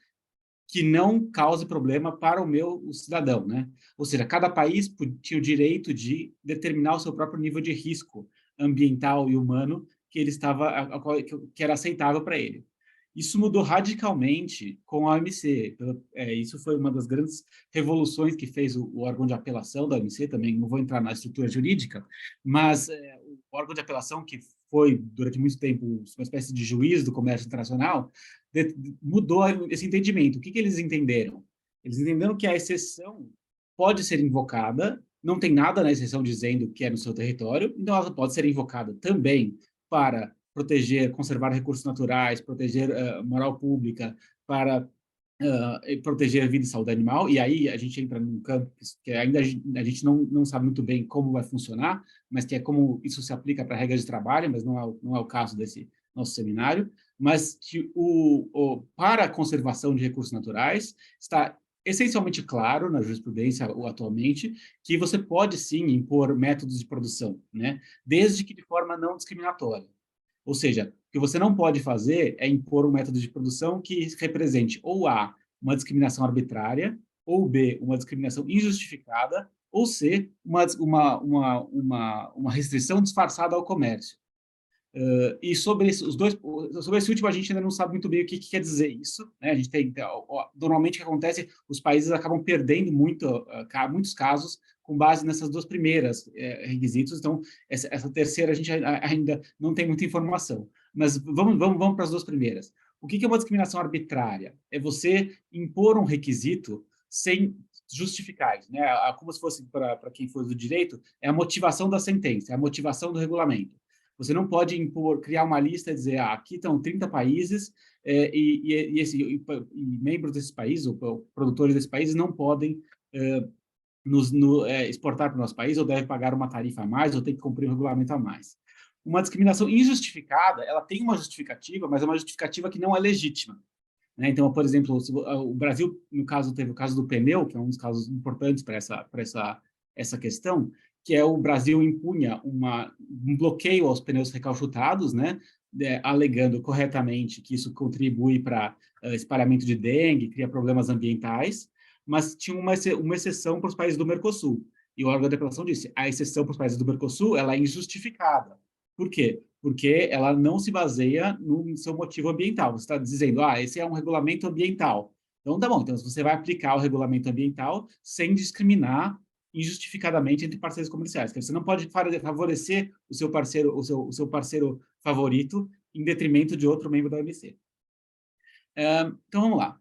que não cause problema para o cidadão, né? Ou seja, cada país tinha o direito de determinar o seu próprio nível de risco ambiental e humano que que era aceitável para ele. Isso mudou radicalmente com a OMC. Isso foi uma das grandes revoluções que fez o órgão de apelação da OMC, também não vou entrar na estrutura jurídica, mas o órgão de apelação, que foi, durante muito tempo, uma espécie de juiz do comércio internacional, mudou esse entendimento. O que eles entenderam? Eles entenderam que a exceção pode ser invocada, não tem nada na exceção dizendo que é no seu território, então ela pode ser invocada também para proteger, conservar recursos naturais, proteger moral pública, para proteger a vida e saúde animal, e aí a gente entra num campo que ainda a gente não sabe muito bem como vai funcionar, mas que é como isso se aplica para regras de trabalho, mas não é o caso desse nosso seminário, mas que para a conservação de recursos naturais está essencialmente claro na jurisprudência atualmente que você pode sim impor métodos de produção, né, desde que de forma não discriminatória. Ou seja, o que você não pode fazer é impor um método de produção que represente ou A, uma discriminação arbitrária, ou B, uma discriminação injustificada, ou C, uma restrição disfarçada ao comércio. E sobre esse último, a gente ainda não sabe muito bem o que quer dizer isso, né? A gente normalmente o que acontece, os países acabam perdendo muitos casos com base nessas duas primeiras requisitos, então essa terceira a gente ainda não tem muita informação. Mas vamos para as duas primeiras. O que é uma discriminação arbitrária? É você impor um requisito sem justificar, né? Como se fosse, para quem for do direito, é a motivação da sentença, é a motivação do regulamento. Você não pode criar uma lista e dizer, aqui estão 30 países e membros desses países, ou produtores desses países, não podem exportar para o nosso país, ou devem pagar uma tarifa a mais, ou tem que cumprir um regulamento a mais. Uma discriminação injustificada, ela tem uma justificativa, mas é uma justificativa que não é legítima, né? Então, por exemplo, o Brasil, no caso, teve o caso do pneu, que é um dos casos importantes para essa questão, que é o Brasil impunha um bloqueio aos pneus recalchutados, né, alegando corretamente que isso contribui para espalhamento de dengue, cria problemas ambientais, mas tinha uma exceção para os países do Mercosul. E o órgão de apelação disse, a exceção para os países do Mercosul ela é injustificada. Por quê? Porque ela não se baseia no seu motivo ambiental. Você está dizendo, esse é um regulamento ambiental. Então, tá bom. Então, você vai aplicar o regulamento ambiental sem discriminar injustificadamente entre parceiros comerciais. Você não pode favorecer o seu parceiro favorito em detrimento de outro membro da OMC. Então, vamos lá.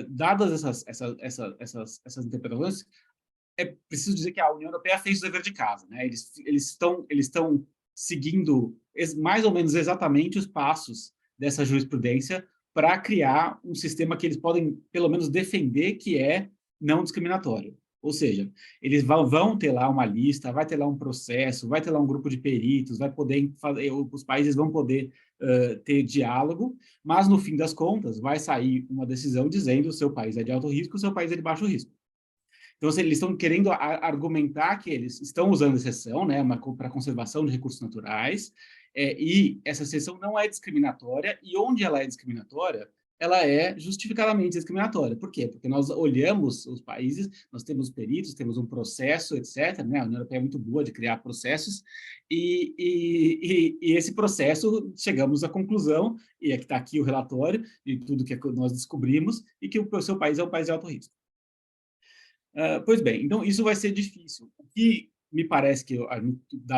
Dadas essas interpretações, é preciso dizer que a União Europeia fez o dever de casa, né? Eles estão seguindo mais ou menos exatamente os passos dessa jurisprudência para criar um sistema que eles podem, pelo menos, defender que é não discriminatório. Ou seja, eles vão ter lá uma lista, vai ter lá um processo, vai ter lá um grupo de peritos, os países vão poder ter diálogo, mas, no fim das contas, vai sair uma decisão dizendo o seu país é de alto risco, o seu país é de baixo risco. Então, eles estão querendo argumentar que eles estão usando exceção, né, para conservação de recursos naturais, e essa exceção não é discriminatória, e onde ela é discriminatória, ela é justificadamente discriminatória. Por quê? Porque nós olhamos os países, nós temos peritos, temos um processo, etc., né? A União Europeia é muito boa de criar processos, e esse processo, chegamos à conclusão, e aqui está aqui o relatório, e tudo que nós descobrimos, e que o seu país é um país de alto risco. Pois bem, então isso vai ser difícil. O que me parece que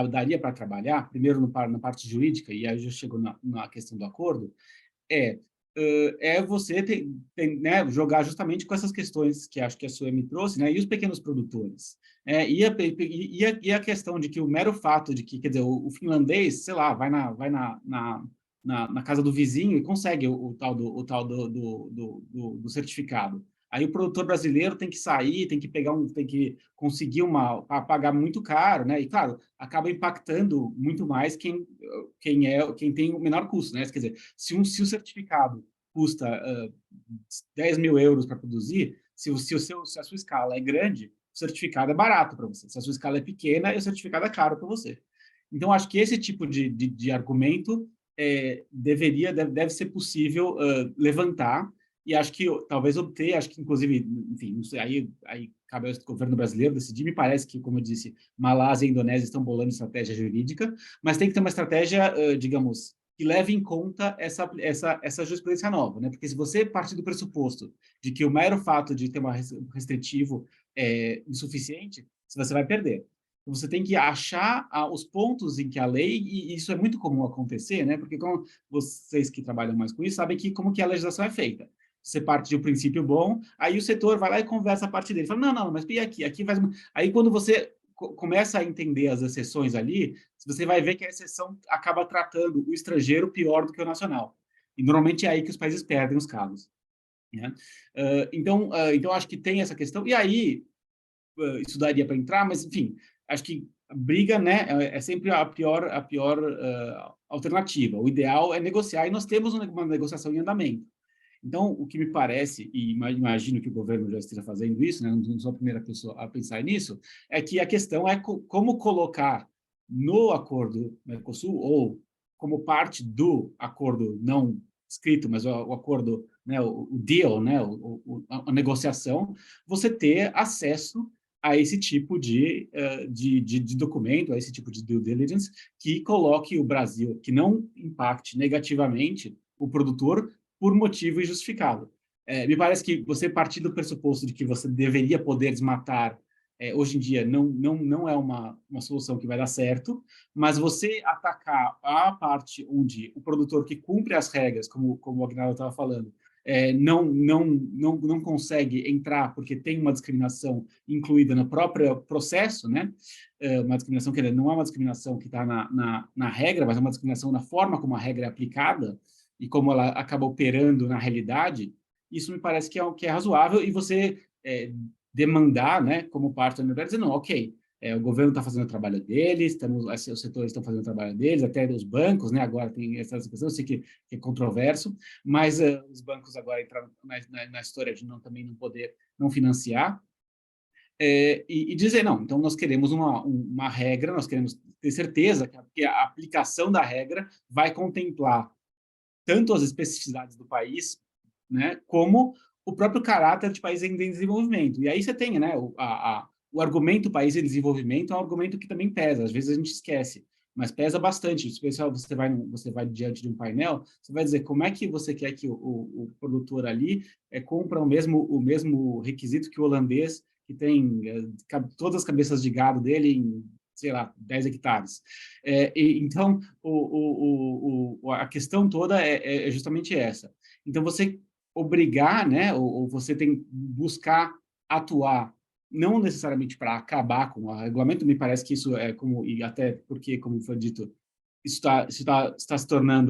daria para trabalhar, primeiro na parte jurídica, e aí já chegou na questão do acordo, você né, jogar justamente com essas questões que acho que a Sueli me trouxe, né, e os pequenos produtores. E a questão de que o mero fato de que, quer dizer, o finlandês, sei lá, vai na casa do vizinho e consegue o tal do certificado. Aí o produtor brasileiro tem que sair, tem que conseguir pagar muito caro, né? E claro, acaba impactando muito mais quem tem o menor custo, né? Quer dizer, se o certificado custa 10 mil euros para produzir, se a sua escala é grande, o certificado é barato para você. Se a sua escala é pequena, o certificado é caro para você. Então, acho que esse tipo de argumento deve ser possível levantar, e acho que talvez obter, acho que inclusive, enfim, não sei, aí cabe ao governo brasileiro decidir. Me parece que, como eu disse, Malásia e Indonésia estão bolando estratégia jurídica, mas tem que ter uma estratégia, digamos, que leve em conta essa jurisprudência nova, né? Porque se você partir do pressuposto de que o mero fato de ter um restritivo é insuficiente, você vai perder. Então, você tem que achar os pontos em que a lei, e isso é muito comum acontecer, né? Porque como vocês que trabalham mais com isso sabem como que a legislação é feita. Você parte de um princípio bom, aí o setor vai lá e conversa a partir dele. Fala, não, mas e aqui? Aqui faz... Aí, quando você começa a entender as exceções ali, você vai ver que a exceção acaba tratando o estrangeiro pior do que o nacional. E, normalmente, é aí que os países perdem os casos. Né? Então, acho que tem essa questão. E aí, isso daria para entrar, mas, enfim, acho que a briga, né, é sempre a pior alternativa. O ideal é negociar, e nós temos uma negociação em andamento. Então, o que me parece, e imagino que o governo já esteja fazendo isso, né, não sou a primeira pessoa a pensar nisso, é que a questão é como colocar no acordo Mercosul, ou como parte do acordo não escrito, mas o acordo, né, o deal, né, a negociação, você ter acesso a esse tipo de documento, a esse tipo de due diligence, que coloque o Brasil, que não impacte negativamente o produtor por motivo injustificado. Me parece que você partir do pressuposto de que você deveria poder desmatar, hoje em dia não é uma solução que vai dar certo, mas você atacar a parte onde o produtor que cumpre as regras, como o Agnaldo estava falando, não consegue entrar porque tem uma discriminação incluída no próprio processo, né? Uma discriminação que não é uma discriminação que está na regra, mas é uma discriminação na forma como a regra é aplicada e como ela acaba operando na realidade. Isso me parece que é razoável, e você demandar, né, como parte da universidade, dizer, não, ok, o governo está fazendo o trabalho deles, os setores estão fazendo o trabalho deles, até os bancos, né, agora tem essa questão, eu sei que é controverso, mas os bancos agora entraram na história de também não poder não financiar, e dizer, não, então nós queremos uma regra, nós queremos ter certeza que a aplicação da regra vai contemplar tanto as especificidades do país, né, como o próprio caráter de país em desenvolvimento. E aí você tem, né, o argumento país em desenvolvimento é um argumento que também pesa, às vezes a gente esquece, mas pesa bastante. Especial, você vai diante de um painel, você vai dizer como é que você quer que o produtor ali compra o mesmo requisito que o holandês, que tem todas as cabeças de gado dele em, sei lá, 10 hectares. Então, a questão toda é justamente essa. Então, você obrigar, né, ou você tem buscar atuar, não necessariamente para acabar com o regulamento, me parece que isso e até porque, como foi dito, isso está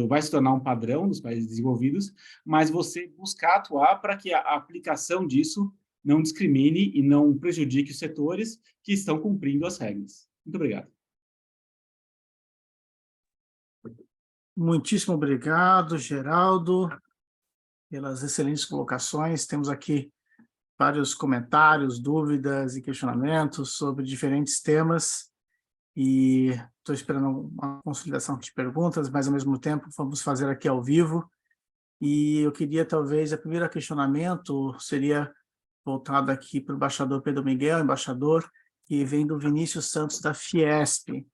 vai se tornar um padrão nos países desenvolvidos, mas você buscar atuar para que a aplicação disso não discrimine e não prejudique os setores que estão cumprindo as regras. Muito obrigado. Muitíssimo obrigado, Geraldo, pelas excelentes colocações. Temos aqui vários comentários, dúvidas e questionamentos sobre diferentes temas, e estou esperando uma consolidação de perguntas, mas, ao mesmo tempo, vamos fazer aqui ao vivo, E eu queria, talvez, o primeiro questionamento seria voltado aqui para o embaixador Pedro Miguel, embaixador, que vem do Vinícius Santos, da Fiesp.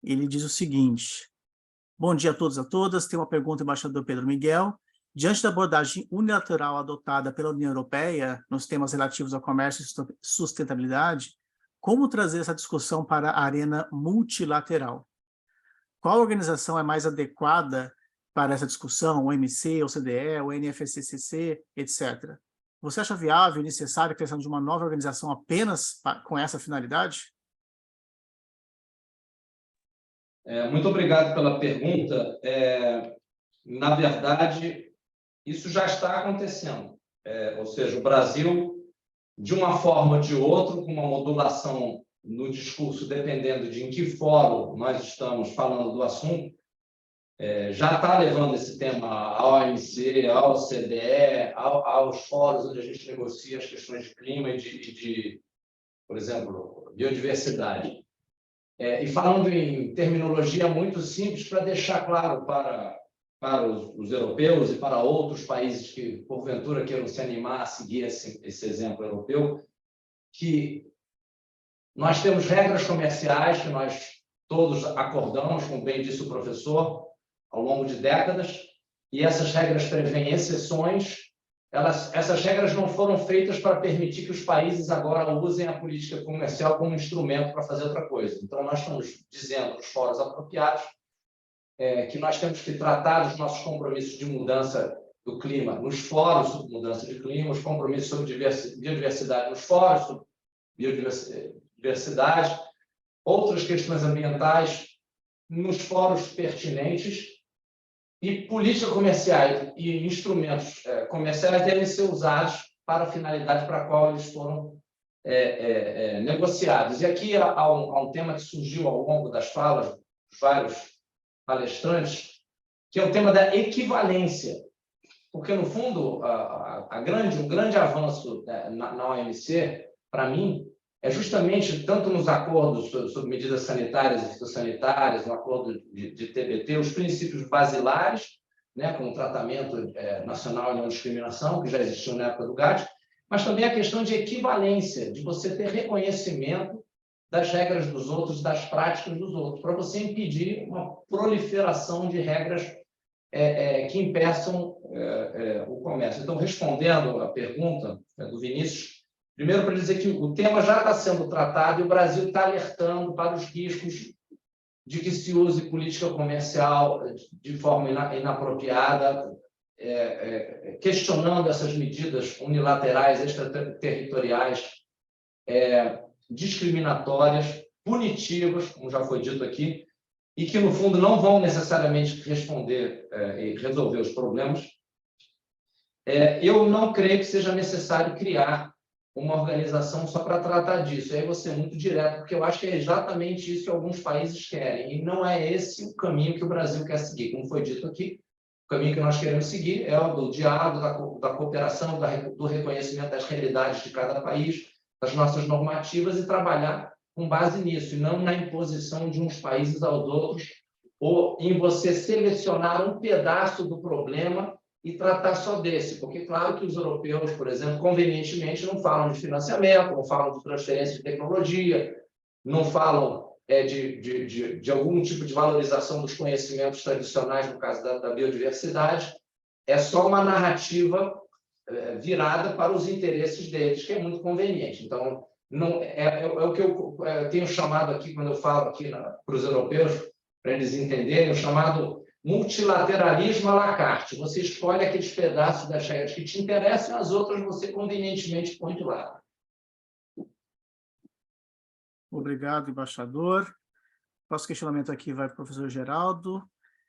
Ele diz o seguinte: bom dia a todos e a todas. Tem uma pergunta, embaixador Pedro Miguel. Diante da abordagem unilateral adotada pela União Europeia nos temas relativos ao comércio e sustentabilidade, como trazer essa discussão para a arena multilateral? Qual organização é mais adequada para essa discussão? O OMC, o OCDE, o NFCCC, etc. Você acha viável e necessária a criação de uma nova organização apenas com essa finalidade? Muito obrigado pela pergunta. Na verdade, isso já está acontecendo. Ou seja, o Brasil, de uma forma ou de outra, com uma modulação no discurso, dependendo de em que fórum nós estamos falando do assunto, já está levando esse tema ao OMC, ao OCDE, aos fóruns onde a gente negocia as questões de clima e de, por exemplo, biodiversidade. E falando em terminologia muito simples, para deixar claro para os europeus e para outros países que, porventura, queiram se animar a seguir esse exemplo europeu, que nós temos regras comerciais que nós todos acordamos, como bem disse o professor, ao longo de décadas, e essas regras prevêem exceções. Essas regras não foram feitas para permitir que os países agora usem a política comercial como instrumento para fazer outra coisa. Então, nós estamos dizendo nos fóruns apropriados que nós temos que tratar dos nossos compromissos de mudança do clima nos fóruns sobre mudança de clima, os compromissos sobre biodiversidade nos fóruns sobre biodiversidade, outras questões ambientais nos fóruns pertinentes, e política comercial e instrumentos comerciais devem ser usados para a finalidade para a qual eles foram negociados. E aqui há um tema que surgiu ao longo das falas dos vários palestrantes, que é o tema da equivalência, porque, no fundo, um grande avanço na OMC, para mim, é justamente, tanto nos acordos sobre medidas sanitárias e fitossanitárias, no acordo de TBT, os princípios basilares, né, como o tratamento nacional e não discriminação, que já existiu na época do GATT, mas também a questão de equivalência, de você ter reconhecimento das regras dos outros, das práticas dos outros, para você impedir uma proliferação de regras que impeçam o comércio. Então, respondendo à pergunta do Vinícius, primeiro, para dizer que o tema já está sendo tratado e o Brasil está alertando para os riscos de que se use política comercial de forma inapropriada, questionando essas medidas unilaterais, extraterritoriais, discriminatórias, punitivas, como já foi dito aqui, e que, no fundo, não vão necessariamente responder e resolver os problemas. Eu não creio que seja necessário criar uma organização só para tratar disso. Aí eu vou ser muito direto, porque eu acho que é exatamente isso que alguns países querem, e não é esse o caminho que o Brasil quer seguir. Como foi dito aqui, o caminho que nós queremos seguir é o do diálogo, da cooperação, do reconhecimento das realidades de cada país, das nossas normativas, e trabalhar com base nisso, e não na imposição de uns países aos outros, ou em você selecionar um pedaço do problema e tratar só desse, porque, claro, que os europeus, por exemplo, convenientemente não falam de financiamento, não falam de transferência de tecnologia, não falam de algum tipo de valorização dos conhecimentos tradicionais, no caso da biodiversidade. É só uma narrativa virada para os interesses deles, que é muito conveniente. Então, não, é o que eu tenho chamado aqui, quando eu falo aqui para os europeus, para eles entenderem, o chamado multilateralismo à la carte. Você escolhe aqueles pedaços das regras que te interessam e as outras você convenientemente põe de lado. Obrigado, embaixador. Próximo questionamento aqui vai para o professor Geraldo,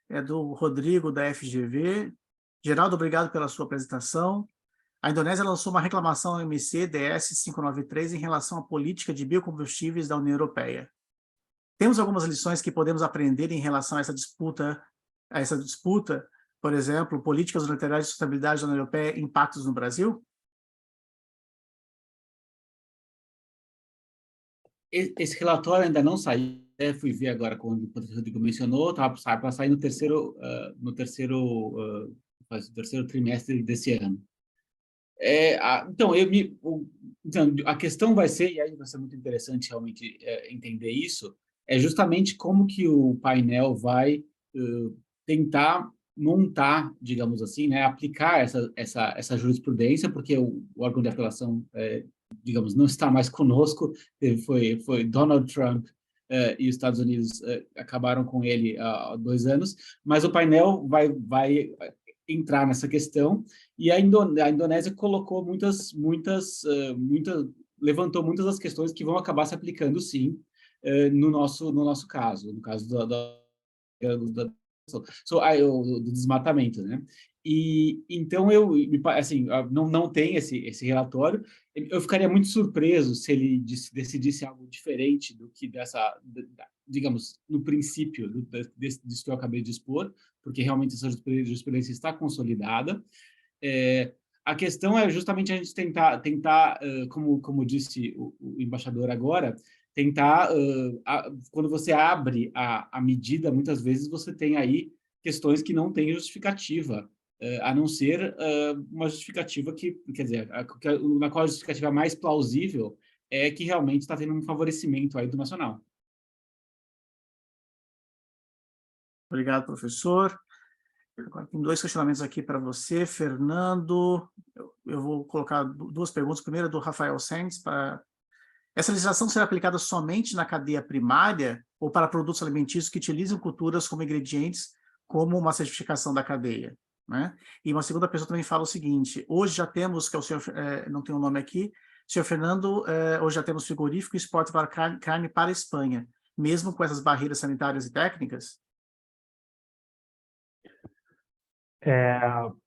é do Rodrigo, da FGV. Geraldo, obrigado pela sua apresentação. A Indonésia lançou uma reclamação ao OMC DS 593 em relação à política de biocombustíveis da União Europeia. Temos algumas lições que podemos aprender em relação a essa disputa, por exemplo, políticas unilaterais de sustentabilidade da União Europeia, impactos no Brasil? Esse relatório ainda não saiu, fui ver agora quando o professor Rodrigo mencionou, estava para sair no terceiro faz o terceiro trimestre desse ano. Então, a questão vai ser, e aí vai ser muito interessante realmente entender isso, é justamente como que o painel vai tentar montar, digamos assim, né, aplicar essa jurisprudência, porque o órgão de apelação, digamos, não está mais conosco, foi Donald Trump e os Estados Unidos acabaram com ele há 2 anos, mas o painel vai entrar nessa questão, e a Indonésia colocou levantou muitas das questões que vão acabar se aplicando, sim, no nosso caso, no caso do desmatamento, né? E então assim, não tem esse relatório. Eu ficaria muito surpreso se ele decidisse algo diferente do que digamos, no princípio disso que eu acabei de expor, porque realmente essa jurisprudência está consolidada. A questão é justamente a gente tentar como disse o embaixador agora, tentar, quando você abre a medida, muitas vezes você tem aí questões que não têm justificativa, a não ser uma justificativa quer dizer, na qual a justificativa mais plausível é que realmente está tendo um favorecimento aí do nacional. Obrigado, professor. Agora, tem 2 questionamentos aqui para você, Fernando. Eu vou colocar 2 perguntas. Primeiro, do Rafael Santos. Essa legislação será aplicada somente na cadeia primária ou para produtos alimentícios que utilizam culturas como ingredientes, como uma certificação da cadeia? Né? E uma segunda pessoa também fala o seguinte: hoje já temos, que é o senhor, não tem o nome aqui, senhor Fernando, hoje já temos frigorífico e exporta para carne para a Espanha, mesmo com essas barreiras sanitárias e técnicas?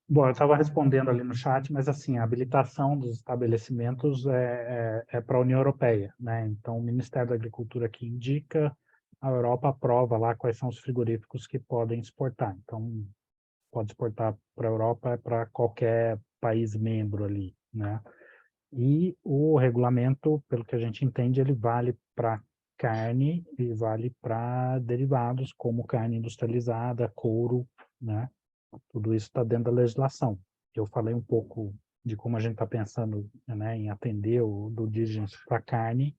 Bom, eu estava respondendo ali no chat, mas assim, a habilitação dos estabelecimentos é para a União Europeia, né? Então, o Ministério da Agricultura que indica, a Europa aprova lá quais são os frigoríficos que podem exportar. Então, pode exportar para a Europa, para qualquer país membro ali, né? E o regulamento, pelo que a gente entende, ele vale para carne e vale para derivados, como carne industrializada, couro, né? Tudo isso está dentro da legislação. Eu falei um pouco de como a gente está pensando, né, em atender o due diligence para carne,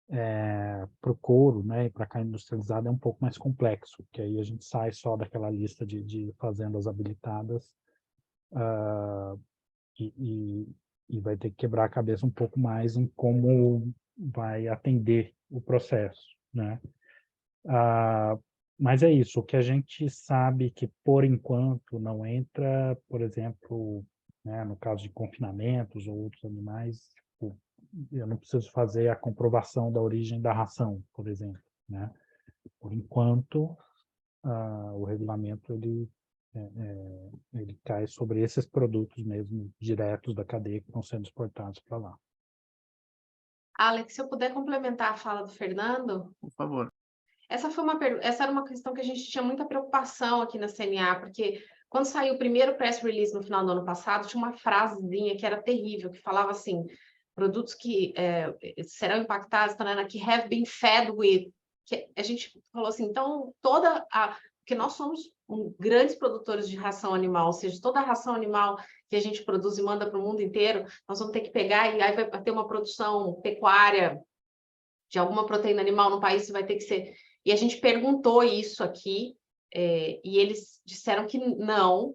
para o couro, né, e para carne industrializada é um pouco mais complexo, porque aí a gente sai só daquela lista de fazendas habilitadas e vai ter que quebrar a cabeça um pouco mais em como vai atender o processo, né? Mas é isso, o que a gente sabe que, por enquanto, não entra, por exemplo, né, no caso de confinamentos ou outros animais, tipo, eu não preciso fazer a comprovação da origem da ração, por exemplo, né? Por enquanto, o regulamento ele cai sobre esses produtos mesmo, diretos da cadeia que estão sendo exportados para lá. Alex, se eu puder complementar a fala do Fernando. Por favor. Essa era uma questão que a gente tinha muita preocupação aqui na CNA, porque quando saiu o primeiro press release no final do ano passado, tinha uma frasezinha que era terrível, que falava assim, produtos que serão impactados, que have been fed with, que a gente falou assim, então porque nós somos grandes produtores de ração animal, ou seja, toda a ração animal que a gente produz e manda para o mundo inteiro, nós vamos ter que pegar e aí vai ter uma produção pecuária de alguma proteína animal no país, vai ter que ser... E a gente perguntou isso aqui, e eles disseram que não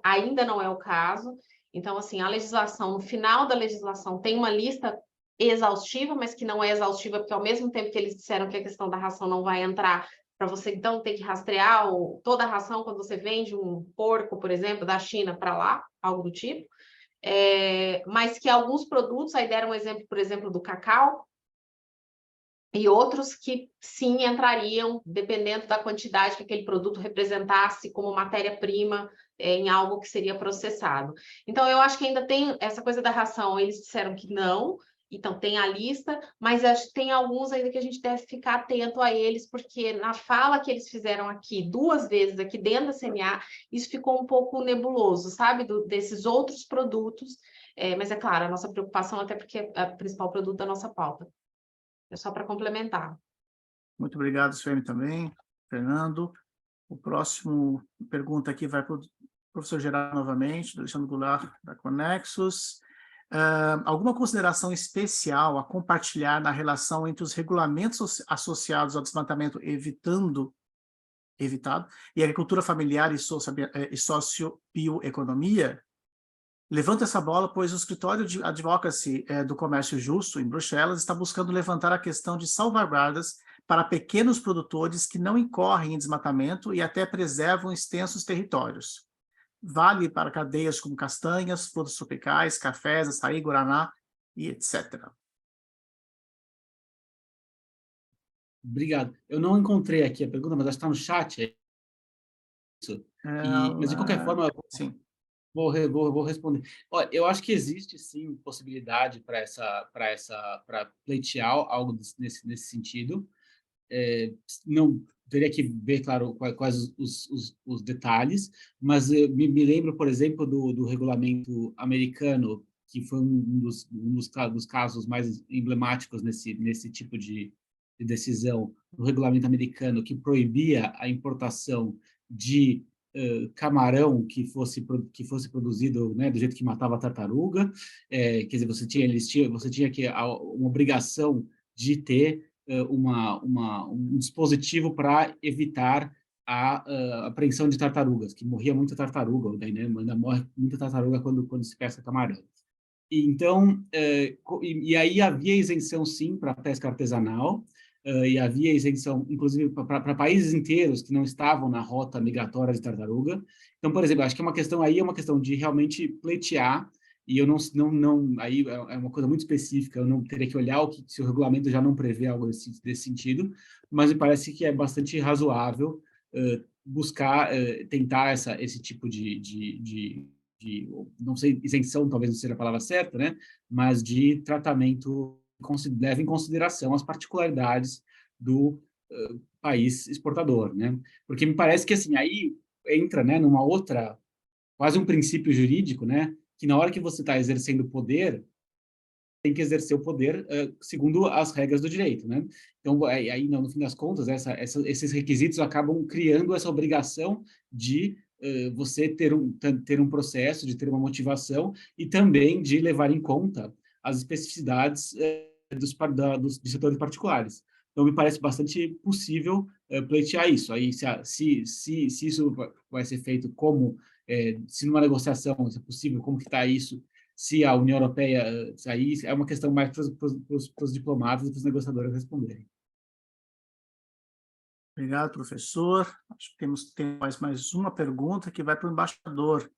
ainda não é o caso. Então, assim, a legislação, no final da legislação, tem uma lista exaustiva, mas que não é exaustiva, porque ao mesmo tempo que eles disseram que a questão da ração não vai entrar, para você, então, ter que rastrear toda a ração quando você vende um porco, por exemplo, da China para lá, algo do tipo. Mas que alguns produtos, aí deram um exemplo, por exemplo, do cacau, e outros que sim entrariam, dependendo da quantidade que aquele produto representasse como matéria-prima em algo que seria processado. Então, eu acho que ainda tem essa coisa da ração, eles disseram que não, então tem a lista, mas acho que tem alguns ainda que a gente deve ficar atento a eles, porque na fala que eles fizeram aqui, 2 vezes aqui dentro da CNA, isso ficou um pouco nebuloso, sabe, desses outros produtos, mas é claro, a nossa preocupação, até porque é o principal produto da nossa pauta. É só para complementar. Muito obrigado, Sueli, também. Fernando. O próximo pergunta aqui vai para o professor Geraldo novamente, do Alexandre Goulart, da Conexus. Alguma consideração especial a compartilhar na relação entre os regulamentos associados ao desmatamento evitado e agricultura familiar e sociobioeconomia? Levanto essa bola, pois o escritório de advocacy do comércio justo, em Bruxelas, está buscando levantar a questão de salvaguardas para pequenos produtores que não incorrem em desmatamento e até preservam extensos territórios. Vale para cadeias como castanhas, frutas tropicais, cafés, açaí, guaraná e etc. Obrigado. Eu não encontrei aqui a pergunta, mas acho que está no chat. É isso. Mas, de qualquer forma, sim. Vou responder. Olha, eu acho que existe, sim, possibilidade para pleitear algo nesse sentido. Não teria que ver, claro, quais os detalhes, mas me lembro, por exemplo, do regulamento americano, que foi um dos casos mais emblemáticos nesse tipo de decisão, do regulamento americano, que proibia a importação de camarão que fosse produzido, né, do jeito que matava a tartaruga. Quer dizer, você tinha uma obrigação de ter um dispositivo para evitar a apreensão de tartarugas, que morria muita tartaruga, daí, né, ainda morre muita tartaruga quando se pesca camarão. Então, aí havia isenção, sim, para a pesca artesanal, e havia isenção, inclusive, para países inteiros que não estavam na rota migratória de tartaruga. Então, por exemplo, acho que é uma questão de realmente pleitear, e eu aí é uma coisa muito específica, eu não teria que olhar se o regulamento já não prevê algo desse sentido, mas me parece que é bastante razoável buscar, tentar esse tipo de, não sei, isenção talvez não seja a palavra certa, né? Mas de tratamento que leva em consideração as particularidades do país exportador, né? Porque me parece que, assim, aí entra, né, numa outra, quase um princípio jurídico, né? Que na hora que você está exercendo poder, tem que exercer o poder segundo as regras do direito, né? Então, aí, no fim das contas, esses requisitos acabam criando essa obrigação de você ter um processo, de ter uma motivação e também de levar em conta as especificidades dos setores particulares. Então, me parece bastante possível pleitear isso. Aí, se isso vai ser feito como, se numa negociação, se é possível, como que está isso, se a União Europeia sair, é uma questão mais para os diplomatas e para os negociadores responderem. Obrigado, professor. Acho que temos mais uma pergunta que vai para o embaixador,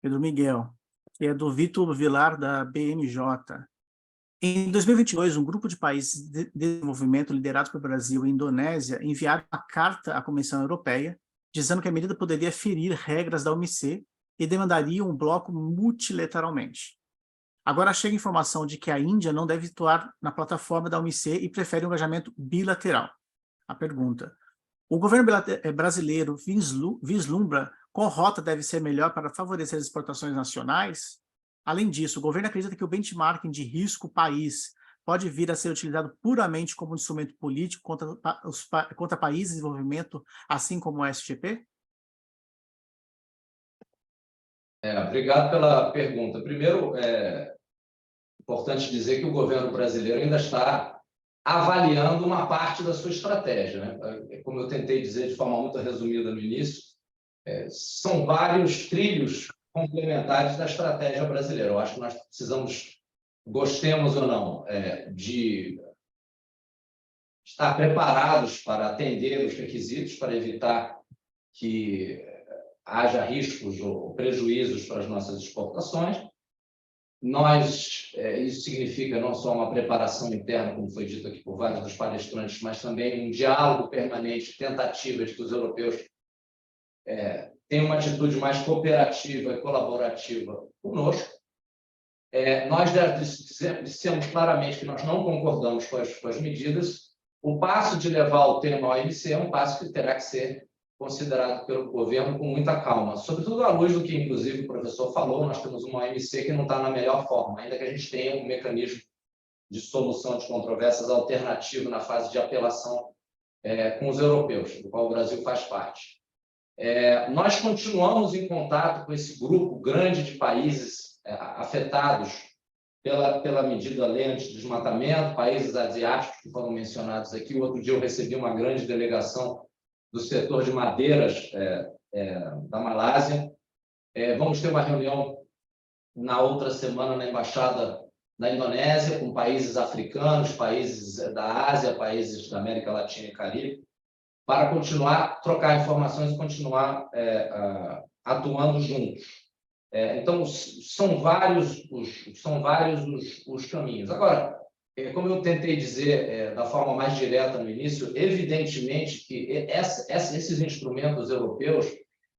Pedro Miguel, que é do Vitor Vilar, da BMJ. Em 2022, um grupo de países de desenvolvimento liderados pelo Brasil e Indonésia enviaram uma carta à Comissão Europeia dizendo que a medida poderia ferir regras da OMC e demandaria um bloco multilateralmente. Agora chega a informação de que a Índia não deve atuar na plataforma da OMC e prefere um engajamento bilateral. A pergunta: o governo brasileiro vislumbra qual rota deve ser melhor para favorecer as exportações nacionais? Além disso, o governo acredita que o benchmarking de risco país pode vir a ser utilizado puramente como instrumento político contra países em desenvolvimento, assim como o SGP? Obrigado pela pergunta. Primeiro, é importante dizer que o governo brasileiro ainda está avaliando uma parte da sua estratégia, né? Como eu tentei dizer de forma muito resumida no início, são vários trilhos complementares da estratégia brasileira. Eu acho que nós precisamos, gostemos ou não, de estar preparados para atender os requisitos, para evitar que haja riscos ou prejuízos para as nossas exportações. Isso significa não só uma preparação interna, como foi dito aqui por vários dos palestrantes, mas também um diálogo permanente, tentativa de que os europeus tenham uma atitude mais cooperativa e colaborativa conosco. Nós dissemos claramente que nós não concordamos com as medidas. O passo de levar o tema ao OMC é um passo que terá que ser considerado pelo governo com muita calma, sobretudo à luz do que, inclusive, o professor falou. Nós temos uma OMC que não está na melhor forma, ainda que a gente tenha um mecanismo de solução de controvérsias alternativo na fase de apelação com os europeus, do qual o Brasil faz parte. Nós continuamos em contato com esse grupo grande de países afetados pela medida lei anti-desmatamento, países asiáticos que foram mencionados aqui. O outro dia eu recebi uma grande delegação do setor de madeiras da Malásia. Vamos ter uma reunião na outra semana na Embaixada da Indonésia, com países africanos, países da Ásia, países da América Latina e Caribe, para continuar, trocar informações e continuar atuando juntos. Então, são vários os caminhos. Agora, como eu tentei dizer da forma mais direta no início, evidentemente que esses instrumentos europeus,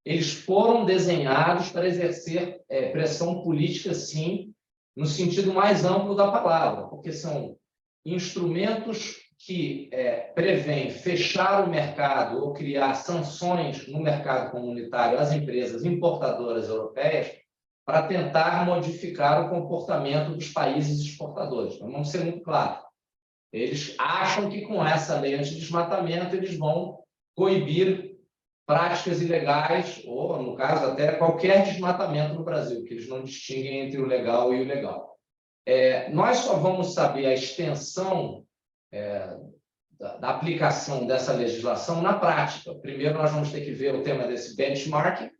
eles foram desenhados para exercer pressão política, sim, no sentido mais amplo da palavra, porque são instrumentos que prevêem fechar o mercado ou criar sanções no mercado comunitário às empresas importadoras europeias para tentar modificar o comportamento dos países exportadores. Então, vamos ser muito claros. Eles acham que com essa lei anti-desmatamento eles vão coibir práticas ilegais ou, no caso, até qualquer desmatamento no Brasil, que eles não distinguem entre o legal e o ilegal. Nós só vamos saber a extensão da aplicação dessa legislação na prática. Primeiro, nós vamos ter que ver o tema desse benchmarking.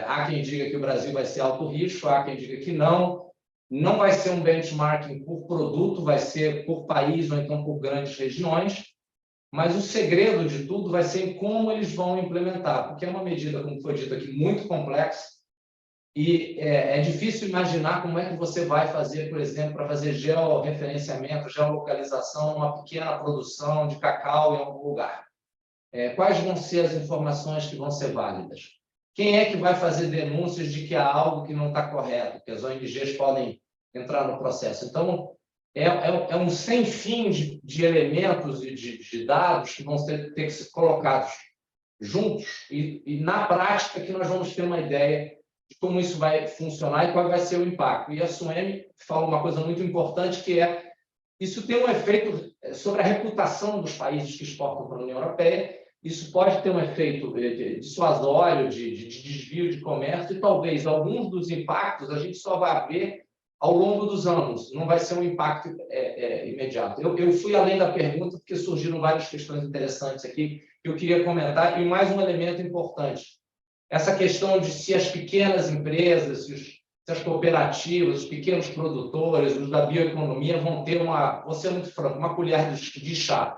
Há quem diga que o Brasil vai ser alto risco, há quem diga que não. Não vai ser um benchmarking por produto, vai ser por país ou então por grandes regiões. Mas o segredo de tudo vai ser em como eles vão implementar, porque é uma medida, como foi dito aqui, muito complexa e é difícil imaginar como é que você vai fazer, por exemplo, para fazer georreferenciamento, geolocalização, uma pequena produção de cacau em algum lugar. Quais vão ser as informações que vão ser válidas? Quem é que vai fazer denúncias de que há algo que não está correto, que as ONGs podem entrar no processo? Então, é um sem fim de elementos e de dados que vão ter que ser colocados juntos e, na prática, que nós vamos ter uma ideia de como isso vai funcionar e qual vai ser o impacto. E a Suemi fala uma coisa muito importante, que isso tem um efeito sobre a reputação dos países que exportam para a União Europeia. Isso pode ter um efeito dissuasório, de desvio de comércio, e talvez alguns dos impactos a gente só vai ver ao longo dos anos, não vai ser um impacto imediato. Eu fui além da pergunta, porque surgiram várias questões interessantes aqui que eu queria comentar, e mais um elemento importante. Essa questão de se as pequenas empresas, se as cooperativas, os pequenos produtores, os da bioeconomia vão ter vou ser muito franco, uma colher de chá.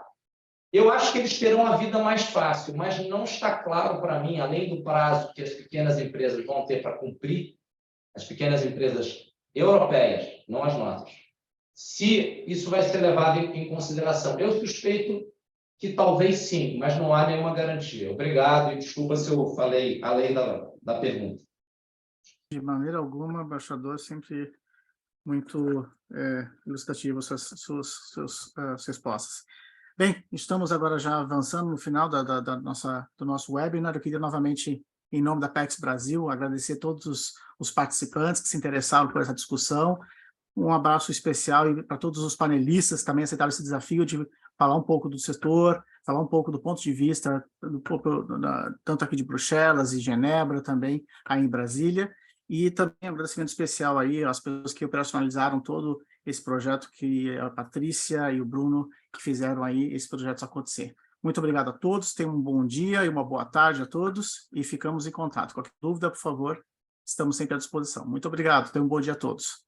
Eu acho que eles terão a vida mais fácil, mas não está claro para mim, além do prazo que as pequenas empresas vão ter para cumprir, as pequenas empresas europeias, não as nossas, se isso vai ser levado em consideração. Eu suspeito que talvez sim, mas não há nenhuma garantia. Obrigado e desculpa se eu falei além da pergunta. De maneira alguma, embaixador, sempre muito ilustrativo suas respostas. Bem, estamos agora já avançando no final do nosso webinar. Eu queria novamente, em nome da Apex Brasil, agradecer a todos os participantes que se interessaram por essa discussão. Um abraço especial para todos os panelistas que também aceitaram esse desafio de falar um pouco do setor, falar um pouco do ponto de vista, tanto aqui de Bruxelas e Genebra, também aí em Brasília. E também um agradecimento especial aí às pessoas que operacionalizaram todo esse projeto, que é a Patrícia e o Bruno, que fizeram aí esse projeto acontecer. Muito obrigado a todos, tenham um bom dia e uma boa tarde a todos, e ficamos em contato. Qualquer dúvida, por favor, estamos sempre à disposição. Muito obrigado, tenham um bom dia a todos.